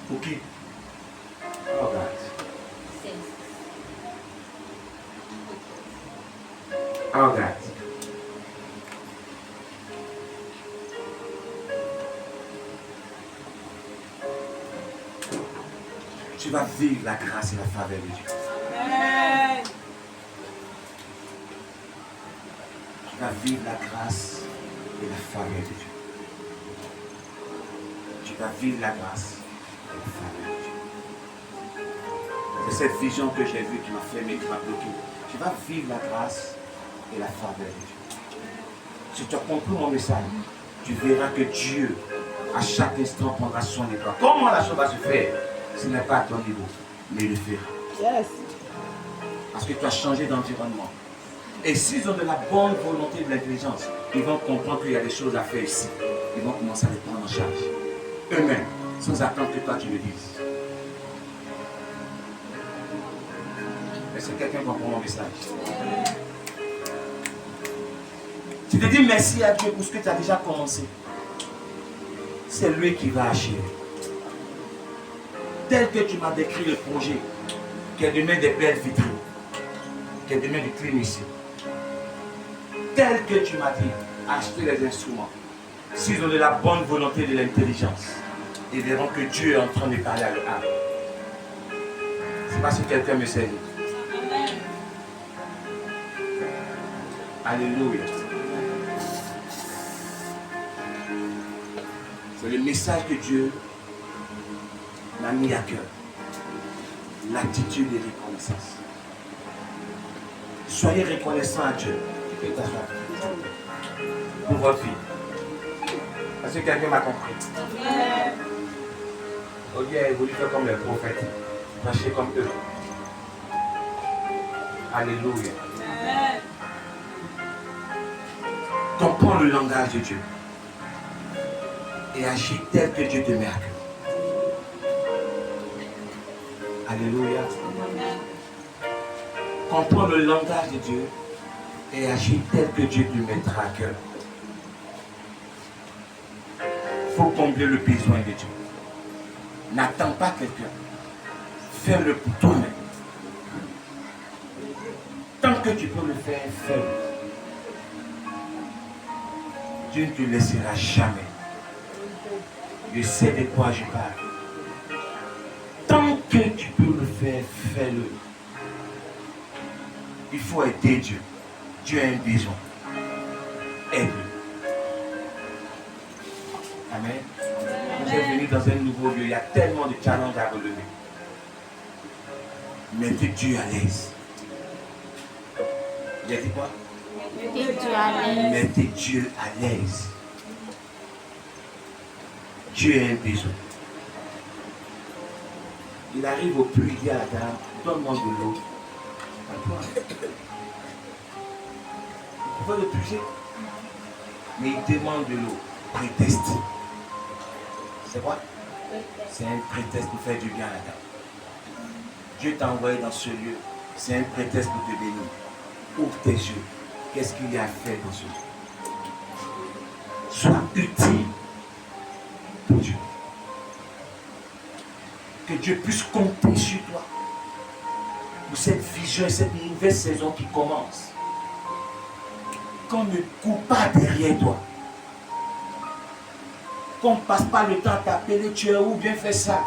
Pour qui? Oh God. Oh God. Tu vas vivre la grâce et la faveur de Dieu. Amen. Tu vas vivre la grâce et la faveur de Dieu. Tu vas vivre la grâce et la faveur de Dieu. C'est cette vision que j'ai vue qui m'a fait, mais qui m'a bloqué. Tu vas vivre la grâce et la faveur de Dieu. Si tu as compris mon message, tu verras que Dieu, à chaque instant, prendra soin de toi. Comment la chose va se faire? Ce n'est pas à ton niveau, mais il le fera. Yes. Parce que tu as changé d'environnement. Et s'ils ont de la bonne volonté et de l'intelligence, ils vont comprendre qu'il y a des choses à faire ici. Ils vont commencer à les prendre en charge. Eux-mêmes, sans attendre que toi tu le dises. Est-ce que quelqu'un comprend mon message? Tu te dis merci à Dieu pour ce que tu as déjà commencé. C'est lui qui va achever. Tel que tu m'as décrit le projet, qui est demain des belles vitrines, qui est demain du clinicien. Tel que tu m'as dit, acheter les instruments. S'ils ont de la bonne volonté et de l'intelligence, ils verront que Dieu est en train de parler à leur âme. Je ne sais pas si quelqu'un me sait. Alléluia. C'est le message que Dieu m'a mis à cœur. L'attitude de reconnaissance. Soyez reconnaissants à Dieu. Tu peux t'asseoir. Pour votre fille. Est-ce que quelqu'un m'a compris? Olivier a voulu faire comme les prophètes. Marcher comme eux. Alléluia. Comprends le langage de Dieu. Et agis tel que Dieu te met à cœur. Alléluia. Comprends le langage de Dieu et agis tel que Dieu te mettra à cœur. Il faut combler le besoin de Dieu. N'attends pas quelqu'un. Fais-le pour toi-même. Tant que tu peux le faire, fais-le. Dieu ne te laissera jamais. Je sais de quoi je parle. Tant que tu peux le faire, fais-le. Il faut aider Dieu. Dieu a un besoin. Aide-le. Amen. Vous êtes venus dans un nouveau lieu. Il y a tellement de challenges à relever. Mettez Dieu à l'aise. Il a dit quoi? Mettez Dieu à l'aise. Mettez Dieu à l'aise. Dieu a un besoin. Il arrive au puits, il dit à la dame, donne-moi de l'eau. Il va le puiser. Mais il demande de l'eau. Prétexte. C'est quoi? C'est un prétexte pour faire du bien à la dame. Dieu t'a envoyé dans ce lieu. C'est un prétexte pour te bénir. Ouvre tes yeux. Qu'est-ce qu'il y a à faire dans ce lieu? Sois utile pour Dieu. Que Dieu puisse compter sur toi pour cette vision et cette nouvelle saison qui commence. Qu'on ne court pas derrière toi. Qu'on ne passe pas le temps à t'appeler, tu es où, bien fais ça.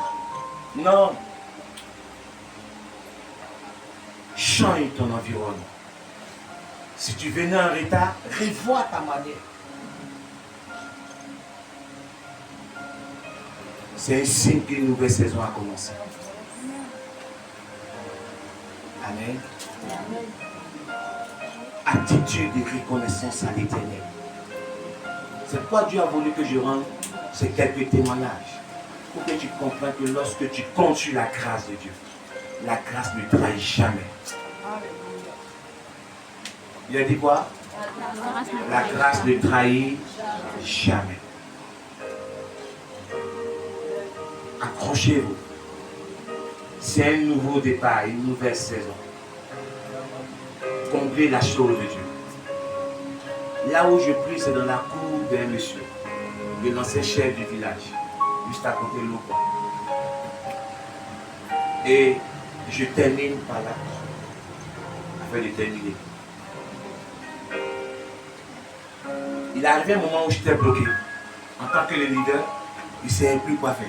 Non. Change ton environnement. Si tu venais en retard, revois ta manière. C'est un signe qu'une nouvelle saison a commencé. Amen. Attitude de reconnaissance à l'Éternel. C'est pourquoi Dieu a voulu que je rende ces quelques témoignages. Pour que tu comprennes que lorsque tu comptes sur la grâce de Dieu, la grâce ne trahit jamais. Il a dit quoi? La grâce ne trahit jamais. Accrochez-vous. C'est un nouveau départ, une nouvelle saison. Comblez la chose de Dieu. Là où je prie, c'est dans la cour d'un monsieur, de l'ancien chef du village, juste à côté de l'eau. Et je termine par là, afin de terminer. Il est arrivé un moment où j'étais bloqué. En tant que le leader, il ne savait plus quoi faire.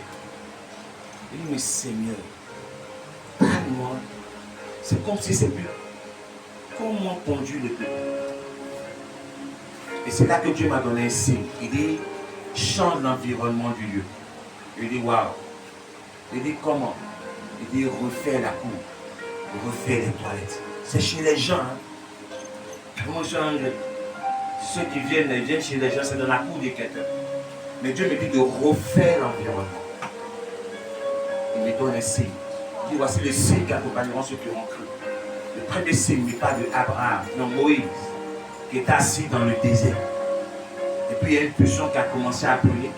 Il dit, mais Seigneur, parle-moi. C'est comme si c'est plus. Comment conduire le peuple? Et c'est là que Dieu m'a donné un signe. Il dit, change l'environnement du lieu. Il dit, waouh. Il dit, comment? Il dit, refais la cour. Refais les toilettes. C'est chez les gens. Hein. Comment change? Ceux qui viennent chez les gens, c'est dans la cour des quêteurs. Mais Dieu me dit de refaire l'environnement. Il me donne un signe. Il dit, voici le signe qui accompagneront ceux qui auront cru. Le premier signe n'est pas de Abraham, non Moïse, qui est assis dans le désert. Et puis il y a une puissance qui a commencé à prier.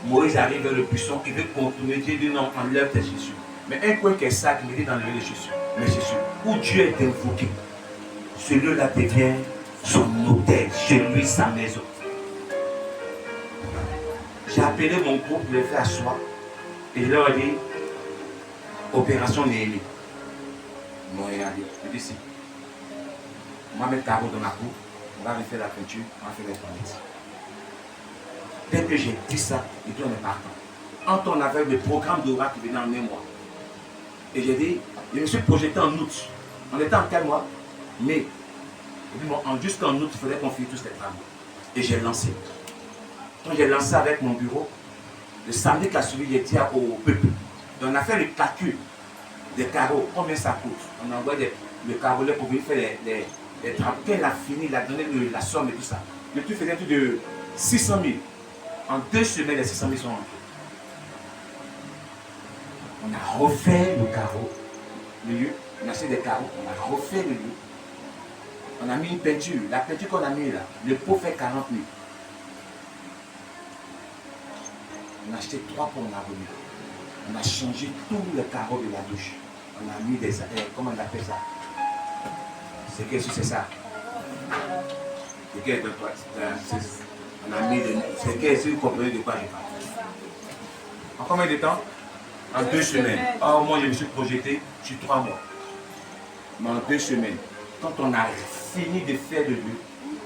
Moïse arrive vers le buisson, il veut contourner. Dieu dit non, enlève tes chaussures. Mais un coin qui est sale, il me dit d'enlever les chaussures. Mes chaussures. Où Dieu est invoqué, celui-là devient son hôtel, chez lui, sa maison. J'ai appelé mon groupe, je l'ai fait asseoir. Et je leur ai dit, opération Néhémie. Ils m'ont regardé. Je dis si. On va mettre carreau dans ma cour, on va refaire la peinture, on va faire les toilettes. Dès que j'ai dit ça, il dit on est partant. Quand on avait le programme d'oracle qui venait en un mois. Et j'ai dit, je me suis projeté en août. On était en quel mois? Mai. Jusqu'en août, il fallait qu'on finisse tous les travaux. Et j'ai lancé. Quand j'ai lancé avec mon bureau, le samedi qui a suivi, j'ai dit au peuple. Donc on a fait le calcul des carreaux, combien ça coûte. On a envoyé le carreau pour venir faire les travaux. Quand il a fini, il a donné la somme et tout ça. Le tout faisait tout de 600 000. En 2 semaines, les 600 000 sont rentrés. On a refait le carreau, le lieu. On a acheté des carreaux, on a refait le lieu. On a mis une peinture. La peinture qu'on a mis là, le pot fait 40 000. On a acheté 3 pots, on a remis. On a changé tous les carreaux de la douche. On a mis des... comment on appelle ça? C'est qu'est-ce que c'est ça? C'est qu'est-ce que on a mis des... C'est qu'est-ce que vous comprenez de quoi je parle? En combien de temps? En 2 semaines. Or, moi, je me suis projeté sur 3 mois. Mais en 2 semaines, quand on a fini de faire le lieu,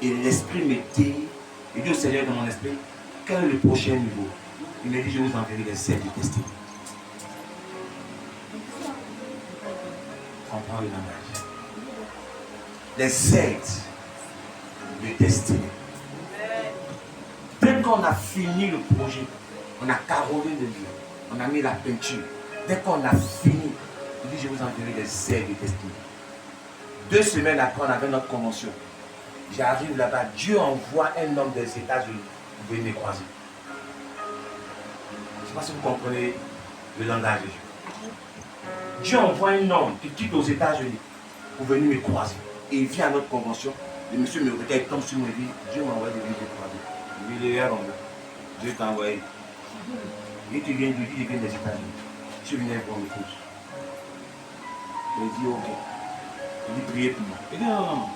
et l'esprit me dit, il dit au Seigneur dans mon esprit, quel est le prochain niveau? Il m'a dit, je vous enverrai les ailes du destin. Comprends le langage. Les aides de destinée. Dès qu'on a fini le projet, on a carrelé le lieu, on a mis la peinture. Dès qu'on a fini, il dit, je vous enverrai les aides de destinée. 2 semaines après, on avait notre convention. J'arrive là-bas, Dieu envoie un homme des États-Unis pour venir me croiser. Je ne sais pas si vous comprenez le langage de Dieu. Dieu envoie un homme qui quitte aux États-Unis pour venir me croiser. Et il vient à notre convention. Le monsieur me regarde, il tombe sur moi et dit, Dieu m'a envoyé de venir te croiser. Il dit, les gars, Dieu t'a envoyé. Il dit, tu viens des États-Unis. Je suis venu pour m'écouter. Il dit, ok. Il dit, priez pour moi. Il dit, non, non.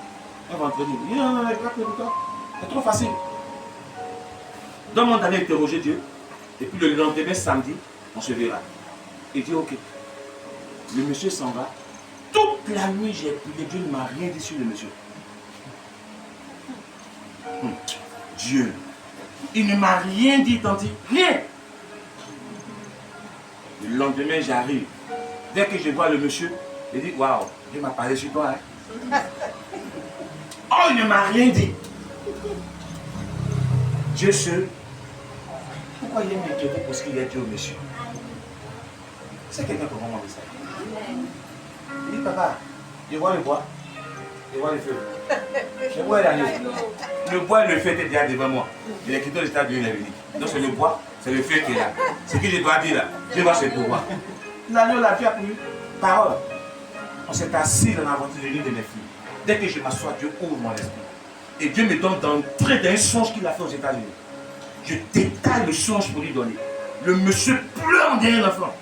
Un vendredi. Il dit, non, non, non, pas prier pour toi. C'est trop facile. Donne-moi d'aller interroger Dieu. Et puis le lendemain, samedi, on se verra. Il dit, ok. Le monsieur s'en va. Toute la nuit, j'ai prié. Dieu ne m'a rien dit sur le monsieur. Dieu. Il ne m'a rien dit, tandis. Rien. Le lendemain, j'arrive. Dès que je vois le monsieur, il dit, waouh, Dieu m'a parlé sur toi. Hein? Oh, il ne m'a rien dit. Dieu seul. Pourquoi il est m'inquiéter pour ce qu'il a dit au monsieur? C'est quelqu'un qui comprend mon message. Il dit, papa, je vois le bois, je vois le feu. Le bois et l'agneau. Le bois et le feu étaient déjà devant moi. Il est quitté le stade de l'Évêque. Donc c'est le bois, c'est le feu qui est là. Ce que je dois dire là, Dieu va se pouvoir. L'agneau là, Dieu a pris parole. On s'est assis dans l'aventure de l'une de mes filles. Dès que je m'assois, Dieu ouvre mon esprit. Et Dieu me donne d'entrer dans un songe qu'il a fait aux États-Unis. Je détaille le songe pour lui donner. Le monsieur pleure derrière l'enfant.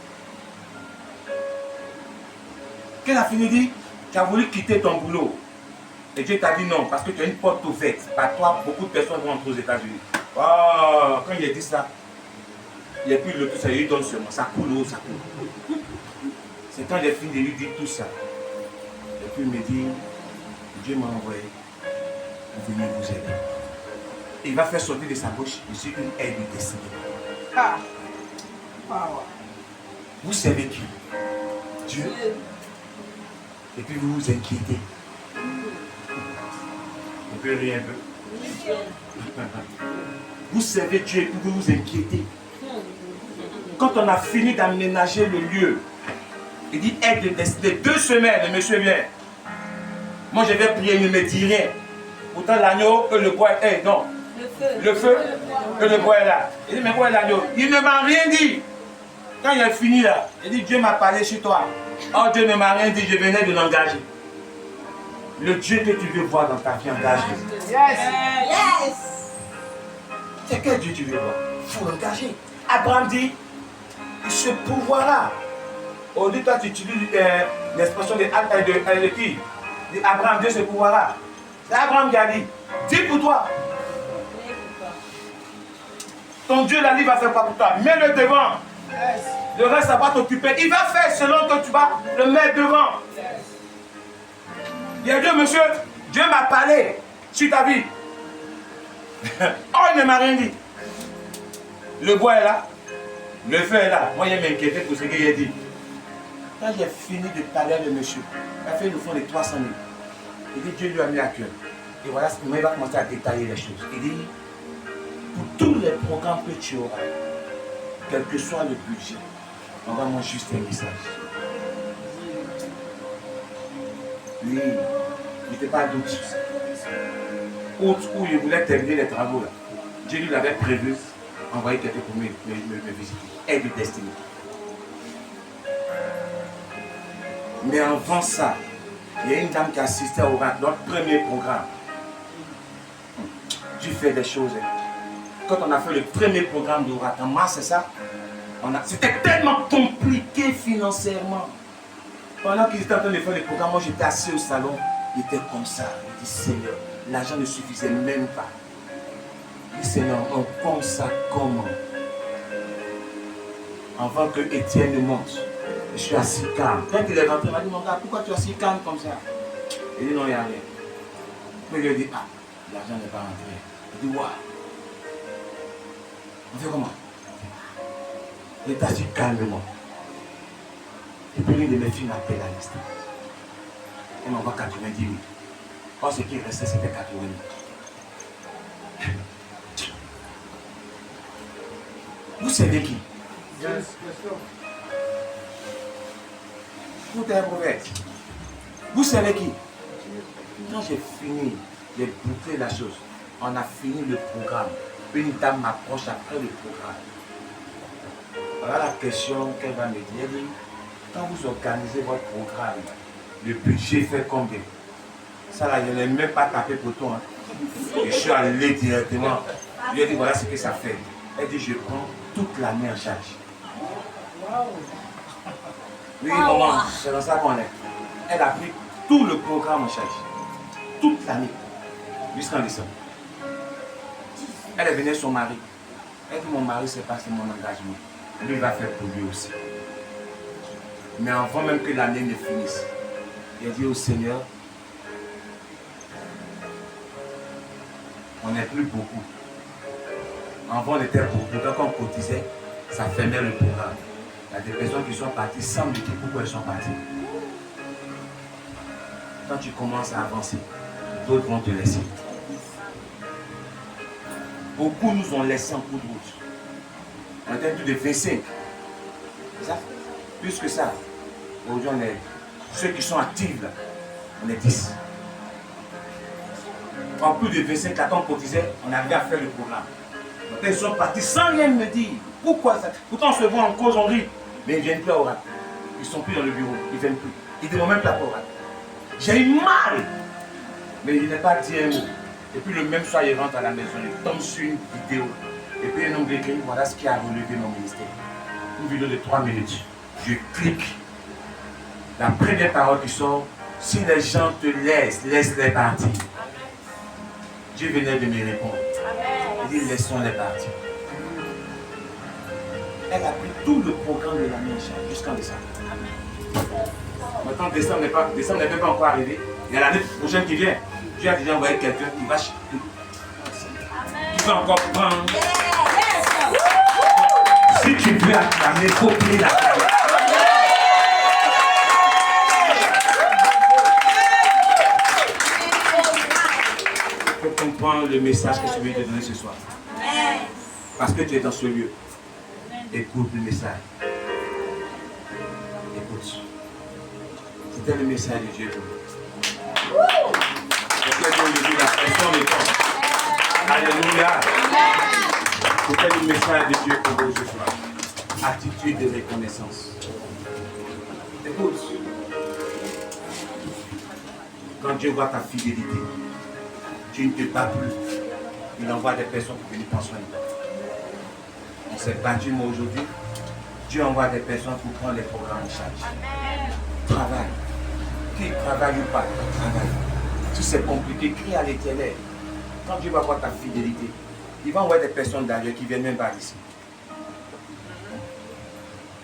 Qu'elle a fini de dire, tu as voulu quitter ton boulot. Et Dieu t'a dit non, parce que tu as une porte ouverte. Par toi, beaucoup de personnes vont entrer aux États-Unis. Oh, quand il a dit ça, il n'y a plus le tout ça, il lui donne seulement. Ça coule haut, ça coule. C'est quand j'ai fini de lui dire tout ça. Et puis il me dit, Dieu m'a envoyé pour venir vous aider. Et il va faire sortir de sa bouche, je suis une aide destinée. Ah. Vous savez qui? Dieu. Et puis vous vous inquiétez. On peut rire un peu. Vous savez Dieu et puis vous vous inquiétez. Quand on a fini d'aménager le lieu, il dit aide destinée. 2 semaines, le monsieur vient. Moi je vais prier, il ne me dit rien. Pourtant l'agneau et le bois, non. Le feu et le bois est là. Il dit mais où est l'agneau? Il ne m'a rien dit. Quand il a fini là, il dit Dieu m'a parlé chez toi. Oh Dieu ne m'a rien dit, je venais de l'engager. Le Dieu que tu veux voir dans ta vie engagé. Yes. C'est quel Dieu tu veux voir? Il faut l'engager. Abraham dit, il se pourvoira. Aujourd'hui, toi, tu utilises l'expression de qui? Abraham, Dieu se pourvoira. C'est Abraham qui a dit, dis pour toi. Ton Dieu, là, il va faire quoi pour toi? Mets-le devant. Le reste, ça va t'occuper. Il va faire selon que tu vas le mettre devant. Il a dit, monsieur, Dieu m'a parlé sur ta vie. Oh, il ne m'a rien dit. Le bois est là. Le feu est là. Moi, il m'inquiétais pour ce qu'il a dit. Quand j'ai fini de parler avec monsieur, il a fait le fond de 300 000. Il dit, Dieu lui a mis à cœur. Et voilà, il va commencer à détailler les choses. Il dit, pour tous les programmes que tu auras, quel que soit le budget, on va moi juste un message. Lui, il n'était pas doute sur ça. Autre où il voulait terminer les travaux là, Dieu lui l'avait prévu, envoyer quelqu'un pour me visiter. Aide destinée. Mais avant ça, il y a une dame qui assistait au notre premier programme. Dieu fait des choses. Quand on a fait le premier programme d'Orat en mars, c'est ça? C'était tellement compliqué financièrement. Pendant qu'ils étaient en train de faire le programme, moi j'étais assis au salon, il était comme ça. Il dit Seigneur, l'argent ne suffisait même pas. Il dit Seigneur, on compte ça comment? Avant que Étienne ne monte, je suis assis calme. Quand il est rentré, il m'a dit mon gars, pourquoi tu es assis calme comme ça? Il dit non, il n'y a rien. Puis il lui a dit ah, l'argent n'est pas rentré. Il dit waouh. On fait comment? Il est assis calmement. Et puis l'une de mes filles m'appelle à l'instant. Elle m'envoie 90 000. Or, ce qui restait, c'était 80 000. Vous savez qui? Tout est un prophète. Vous savez qui? Quand j'ai fini de boucler la chose, on a fini le programme. Une dame m'approche après le programme. Voilà la question qu'elle va me dire. Elle dit, quand vous organisez votre programme, le budget fait combien? Ça là, je n'ai même pas tapé pour toi. Hein. Je suis allé directement. Je lui ai dit, voilà ce que ça fait. Elle dit, je prends toute l'année en charge. Oui, maman, c'est dans ça qu'on est. Elle a pris tout le programme en charge. Toute l'année. Jusqu'en décembre. Elle est venue son mari. Elle dit, mon mari, c'est pas mon engagement. Lui, il va faire pour lui aussi. Mais avant même que l'année ne finisse, il a dit au Seigneur, on n'est plus beaucoup. Avant, on était beaucoup. Quand on cotisait, ça fermait le programme. Il y a des personnes qui sont parties sans me dire pourquoi elles sont parties. Quand tu commences à avancer, d'autres vont te laisser. Beaucoup nous ont laissé en cours de route. On était plus de 25. C'est ça? Plus que ça, aujourd'hui on est, ceux qui sont actifs là, on est 10. En plus de 25 quand on cotisait, on arrivait à faire le programme. Donc ils sont partis sans rien me dire. Pourquoi ça? Pourtant on se voit en cause, on rit. Mais ils ne viennent plus au RAC. Ils ne sont plus dans le bureau, ils ne viennent plus. Ils ne demandent même pas au RAC. J'ai eu mal. Mais il n'est pas dit un mot. Et puis le même soir, il rentre à la maison, il tombe sur une vidéo. Et puis un homme écrit, voilà ce qui a relevé mon ministère. Une vidéo de 3 minutes. Je clique. La première parole qui sort, si les gens te laissent, laisse-les partir. Dieu venait de me répondre. Il dit, laissons-les partir. Elle a pris tout le programme de l'année jusqu'en décembre. Maintenant, décembre n'est même pas encore arrivé. Il y a l'année prochaine qui vient. Dieu a déjà envoyé quelqu'un qui va encore prendre. Si tu veux acclamer, il faut prier la prière. Il faut comprendre le message que je vais te donner ce soir. Parce que tu es dans ce lieu. Écoute le message. Écoute. C'était le message de Dieu pour nous. La pression de temps. Alléluia. C'était le message de Dieu pour vous ce soir. Attitude de reconnaissance. Écoute. Quand Dieu voit ta fidélité, tu ne te bats plus. Il envoie des personnes pour venir t'en soigner. On s'est battu, mais aujourd'hui, Dieu envoie des personnes pour prendre les programmes en charge. Travaille. Qui travaille ou pas, travaille. Si c'est compliqué, crie à l'Éternel. Quand Dieu va voir ta fidélité, il va envoyer des personnes d'ailleurs qui viennent même pas ici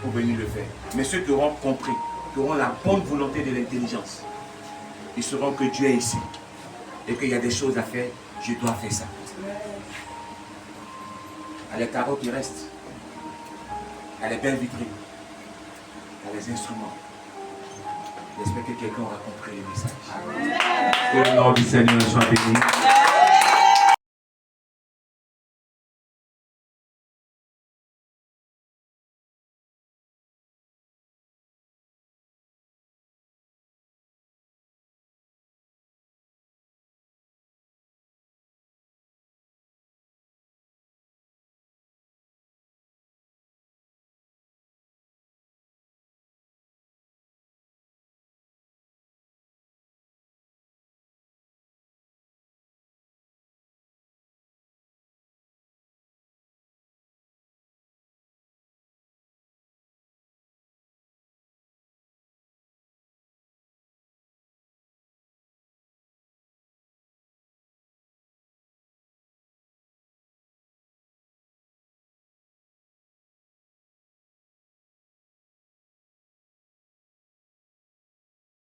pour venir le faire. Mais ceux qui auront compris, qui auront la bonne volonté de l'intelligence, ils sauront que Dieu est ici et qu'il y a des choses à faire, je dois faire ça. Il y a les carreaux qui restent, il y a les belles vitrines, il y a les instruments. J'espère que quelqu'un aura compris le message. Que le nom du Seigneur soit béni.